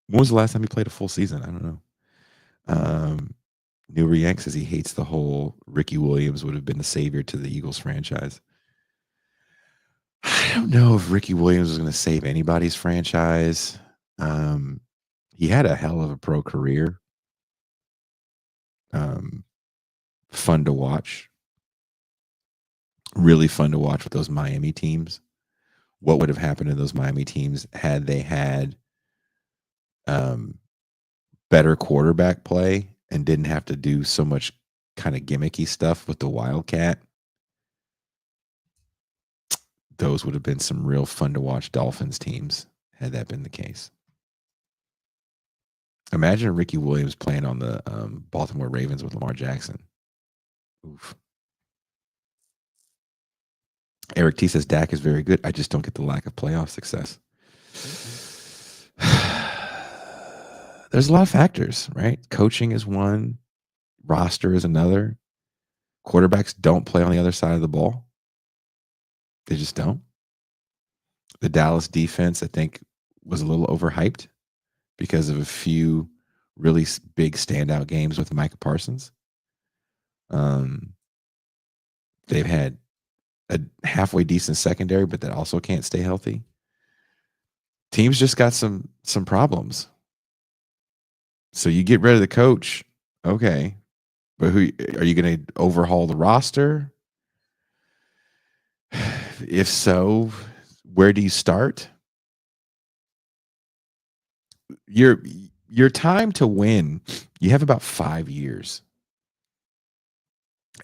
When was the last time he played a full season? I don't know. New Yank says he hates the whole Ricky Williams would have been the savior to the Eagles franchise. I don't know if Ricky Williams was going to save anybody's franchise. He had a hell of a pro career. Fun to watch. Really fun to watch with those Miami teams. What would have happened to those Miami teams had they had better quarterback play and didn't have to do so much kind of gimmicky stuff with the Wildcat? those would have been some real fun to watch Dolphins teams had that been the case. Imagine Ricky Williams playing on the Baltimore Ravens with Lamar Jackson. Oof. Eric T says Dak is very good. I just don't get the lack of playoff success. There's a lot of factors, right? Coaching is one, roster is another. Quarterbacks don't play on the other side of the ball. They just don't. The Dallas defense, I think, was a little overhyped because of a few really big standout games with Micah Parsons. They've had a halfway decent secondary, but that also can't stay healthy. Teams just got some problems. So you get rid of the coach, okay, but who are you going to overhaul the roster? If so, where do you start? Your time to win, you have about 5 years.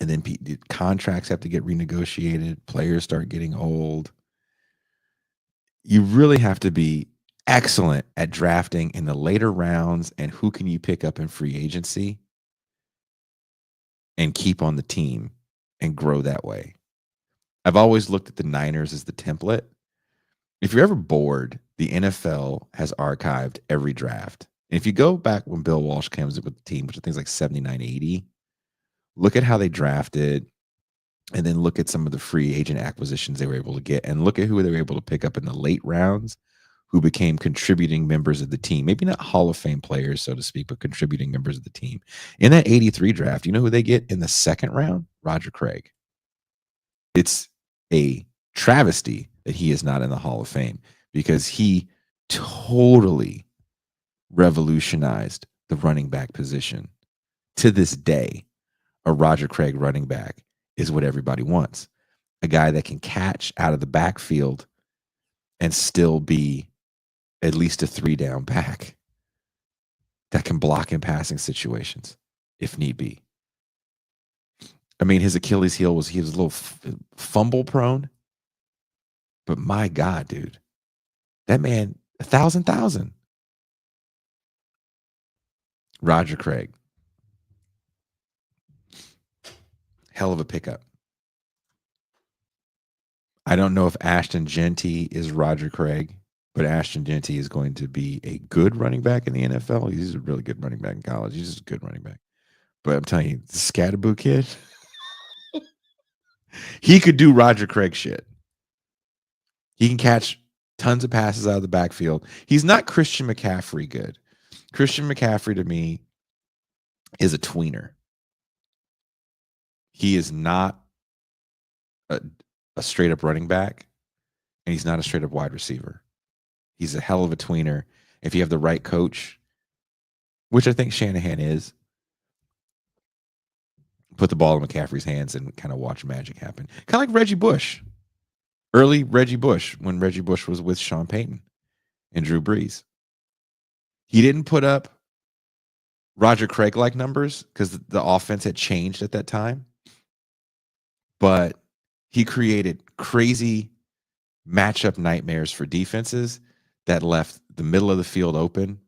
And then contracts have to get renegotiated. Players start getting old. You really have to be excellent at drafting in the later rounds and who can you pick up in free agency and keep on the team and grow that way. I've always looked at the Niners as the template. If you're ever bored, the NFL has archived every draft. And if you go back when Bill Walsh comes up with the team, which I think is like 79, 80, look at how they drafted and then look at some of the free agent acquisitions they were able to get and look at who they were able to pick up in the late rounds who became contributing members of the team. Maybe not Hall of Fame players, so to speak, but contributing members of the team. In that 83 draft, you know who they get in the second round? Roger Craig. It's a travesty that he is not in the Hall of Fame because he totally revolutionized the running back position. To this day, a Roger Craig running back is what everybody wants. A guy that can catch out of the backfield and still be at least a 3-down back that can block in passing situations if need be. I mean, his Achilles heel was he was a little fumble prone, but my God, dude, that man, 1,000. Roger Craig. Hell of a pickup. I don't know if Ashton Genty is Roger Craig, but Ashton Genty is going to be a good running back in the NFL. He's a really good running back in college. He's just a good running back. But I'm telling you, the Scatterboo kid, he could do Roger Craig shit. He can catch tons of passes out of the backfield. He's not Christian McCaffrey good. Christian McCaffrey to me is a tweener. He is not a straight up running back, and he's not a straight up wide receiver. He's a hell of a tweener. If you have the right coach, which I think Shanahan is, put the ball in McCaffrey's hands and kind of watch magic happen. Kind of like Reggie Bush. Early Reggie Bush, when Reggie Bush was with Sean Payton and Drew Brees. He didn't put up Roger Craig-like numbers because the offense had changed at that time. But he created crazy matchup nightmares for defenses that left the middle of the field open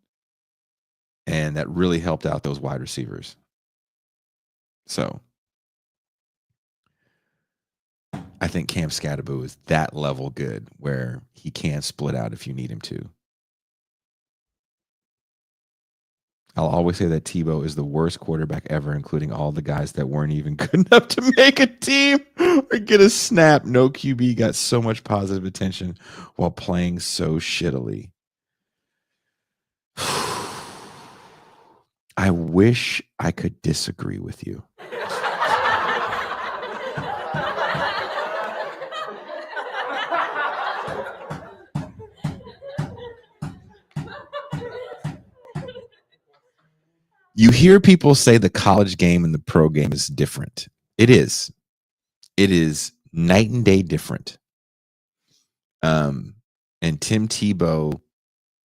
and that really helped out those wide receivers. So I think Cam Scatterboo is that level good where he can split out if you need him to. I'll always say that Tebow is the worst quarterback ever, including all the guys that weren't even good enough to make a team or get a snap. No QB got so much positive attention while playing so shittily. I wish I could disagree with you. You hear people say the college game and the pro game is different. It is. It is night and day different. And Tim Tebow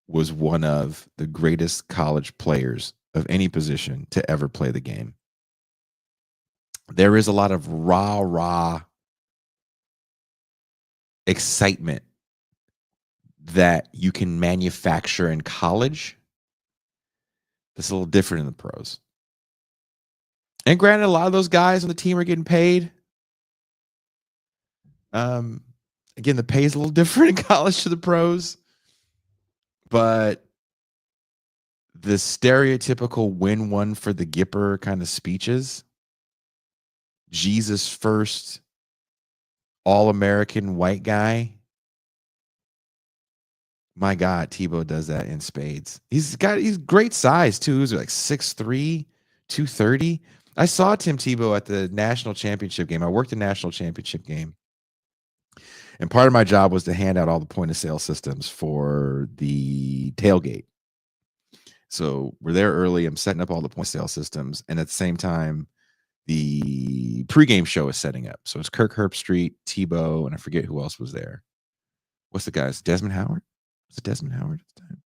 was one of the greatest college players of any position to ever play the game. There is a lot of rah-rah excitement that you can manufacture in college that's a little different in the pros. And granted, a lot of those guys on the team are getting paid. Again, the pay is a little different in college to the pros, but the stereotypical win one for the Gipper kind of speeches, Jesus first, all-American white guy. My God, Tebow does that in spades. He's great size too. He's like 6'3", 230. I saw Tim Tebow at the national championship game. I worked the national championship game. And part of my job was to hand out all the point of sale systems for the tailgate. So we're there early. I'm setting up all the point of sale systems. And at the same time, the pregame show is setting up. So it's Kirk Herbstreit, Tebow, and I forget who else was there. What's the guys? Desmond Howard? Was it Desmond Howard at the time?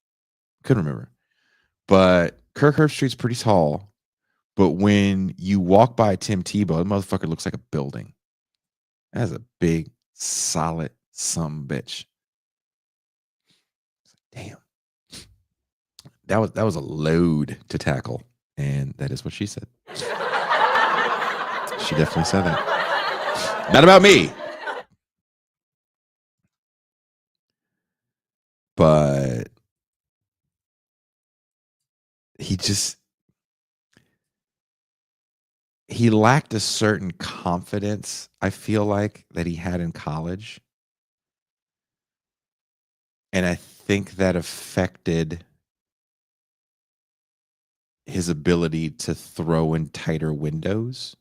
Couldn't remember. But Kirk Herbstreit's pretty tall. But when you walk by Tim Tebow, the motherfucker looks like a building. That's a big, solid bitch. Damn. That was a load to tackle. And that is what she said. She definitely said that. Not about me. But he lacked a certain confidence, I feel like, that he had in college. And I think that affected his ability to throw in tighter windows.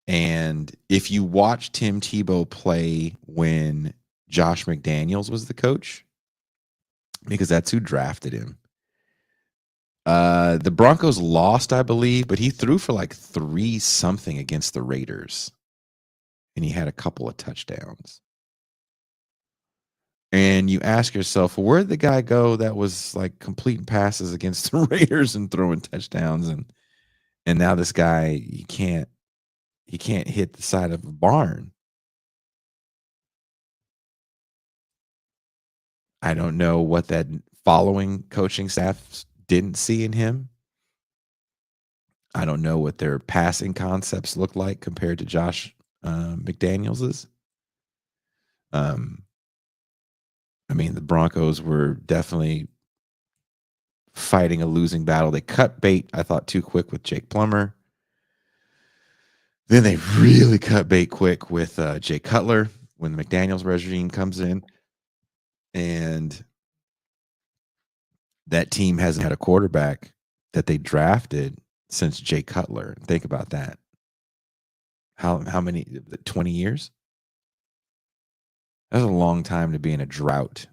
And if you watch Tim Tebow play when Josh McDaniels was the coach, because that's who drafted him. The Broncos lost, I believe, but he threw for like 3-something against the Raiders. And he had a couple of touchdowns. And you ask yourself, well, where did the guy go that was like completing passes against the Raiders and throwing touchdowns? And now this guy, he can't hit the side of a barn. I don't know what that following coaching staff didn't see in him. I don't know what their passing concepts look like compared to Josh McDaniels's. I mean, the Broncos were definitely fighting a losing battle. They cut bait, I thought, too quick with Jake Plummer. Then they really cut bait quick with Jay Cutler when the McDaniels regime comes in. And that team hasn't had a quarterback that they drafted since Jay Cutler. Think about that. How many? 20 years? That's a long time to be in a drought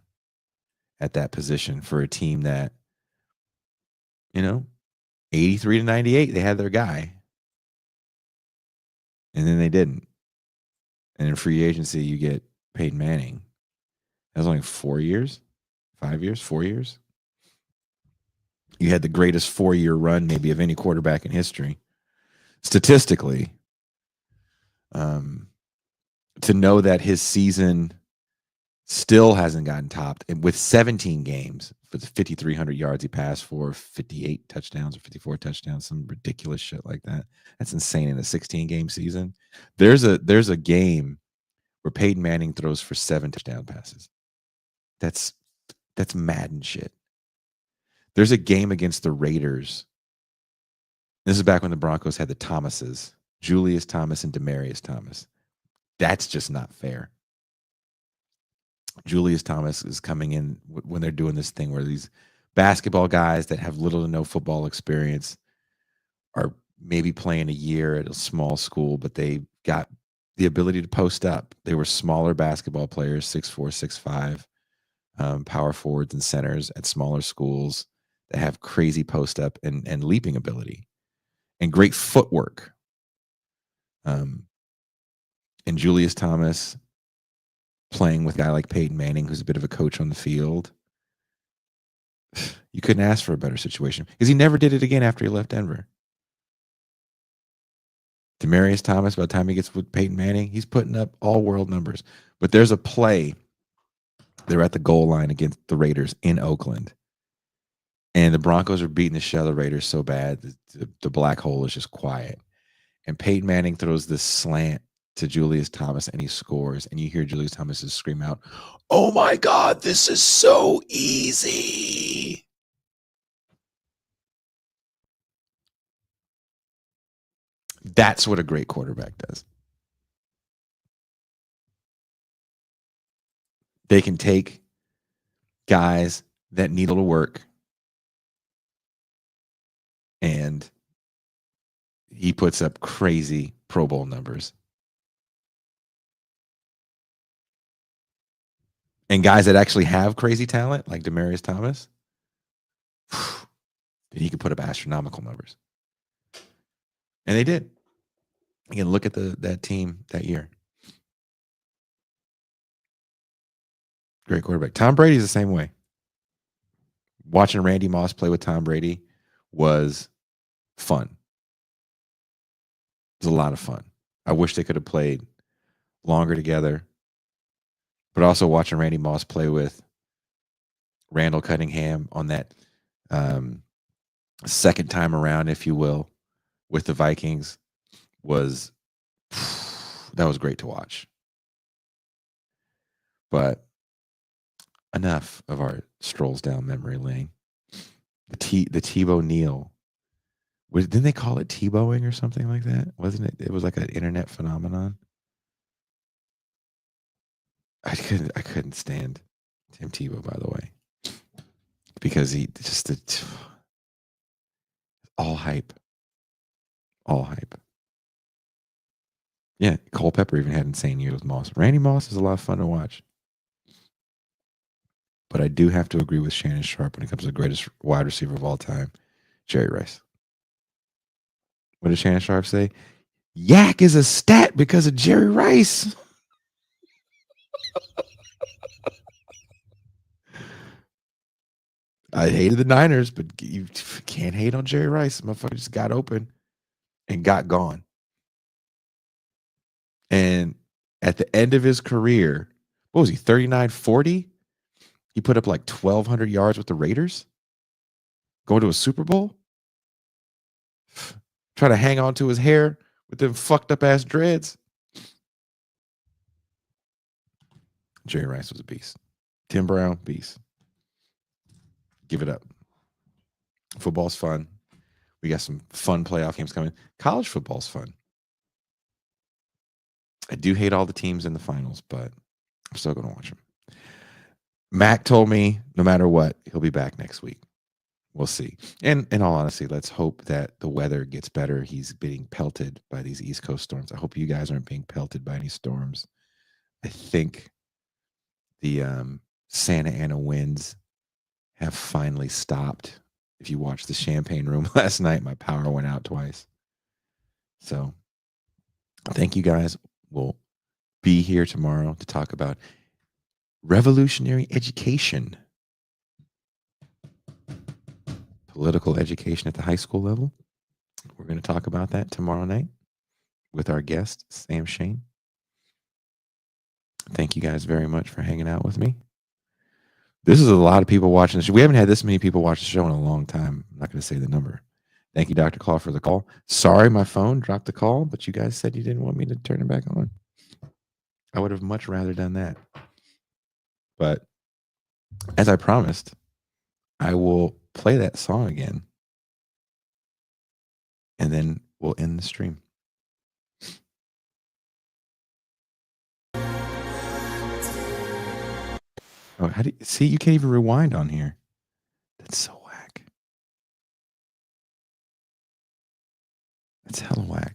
at that position for a team that, 83 to 98, they had their guy. And then they didn't. And in free agency, you get Peyton Manning. That was only 4 years, 5 years, 4 years. You had the greatest 4-year run maybe of any quarterback in history. Statistically, to know that his season still hasn't gotten topped, and with 17 games, for the 5,300 yards he passed for, 58 touchdowns or 54 touchdowns, some ridiculous shit like that. That's insane in a 16-game season. There's a game where Peyton Manning throws for 7 touchdown passes. That's Madden shit. There's a game against the Raiders. This is back when the Broncos had the Thomases, Julius Thomas and Demaryius Thomas. That's just not fair. Julius Thomas is coming in when they're doing this thing where these basketball guys that have little to no football experience are maybe playing a year at a small school, but they got the ability to post up. They were smaller basketball players, 6'4", 6'5", power forwards and centers at smaller schools that have crazy post up and leaping ability and great footwork. And Julius Thomas playing with a guy like Peyton Manning, who's a bit of a coach on the field. You couldn't ask for a better situation because he never did it again after he left Denver. Demaryius Thomas, by the time he gets with Peyton Manning, he's putting up all world numbers. But there's a play. They're at the goal line against the Raiders in Oakland. And the Broncos are beating the shit out of the Raiders so bad, the black hole is just quiet. And Peyton Manning throws this slant to Julius Thomas, and he scores. And you hear Julius Thomas just scream out, "Oh my God, this is so easy." That's what a great quarterback does. They can take guys that need a little work, and he puts up crazy Pro Bowl numbers. And guys that actually have crazy talent, like Demaryius Thomas, he could put up astronomical numbers. And they did. Again, look at that team that year. Great quarterback. Tom Brady's the same way. Watching Randy Moss play with Tom Brady was fun. It was a lot of fun. I wish they could have played longer together. But also watching Randy Moss play with Randall Cunningham on that second time around, if you will, with the Vikings was great to watch. But enough of our strolls down memory lane. The Tebow Neal. Didn't they call it Tebowing or something like that? Wasn't it? It was like an internet phenomenon. I couldn't stand Tim Tebow, by the way, because he just all hype. Yeah, Cole Pepper even had insane years with Moss. Randy Moss is a lot of fun to watch. But I do have to agree with Shannon Sharp when it comes to the greatest wide receiver of all time, Jerry Rice. What did Shannon Sharp say? Yak is a stat because of Jerry Rice. I hated the Niners, but you can't hate on Jerry Rice. Motherfucker just got open and got gone. And at the end of his career, what was he, 39, 40? He put up like 1,200 yards with the Raiders. Going to a Super Bowl. Try to hang on to his hair with them fucked up ass dreads. Jerry Rice was a beast. Tim Brown, beast. Give it up. Football's fun. We got some fun playoff games coming. College football's fun. I do hate all the teams in the finals, but I'm still going to watch them. Mac told me no matter what, he'll be back next week. We'll see. And in all honesty, let's hope that the weather gets better. He's being pelted by these East Coast storms. I hope you guys aren't being pelted by any storms. I think the Santa Ana winds have finally stopped. If you watched the Champagne Room last night, my power went out twice. So thank you guys. We'll be here tomorrow to talk about revolutionary education, political education at the high school level. We're going to talk about that tomorrow night with our guest, Sam Shane. Thank you guys very much for hanging out with me. This is a lot of people watching the show. We haven't had this many people watch the show in a long time. I'm not going to say the number. Thank you, Dr. Claw, for the call. Sorry, my phone dropped the call, but you guys said you didn't want me to turn it back on. I would have much rather done that. But as I promised, I will play that song again. And then we'll end the stream. Oh, how do you see? You can't even rewind on here. That's so whack. That's hella whack.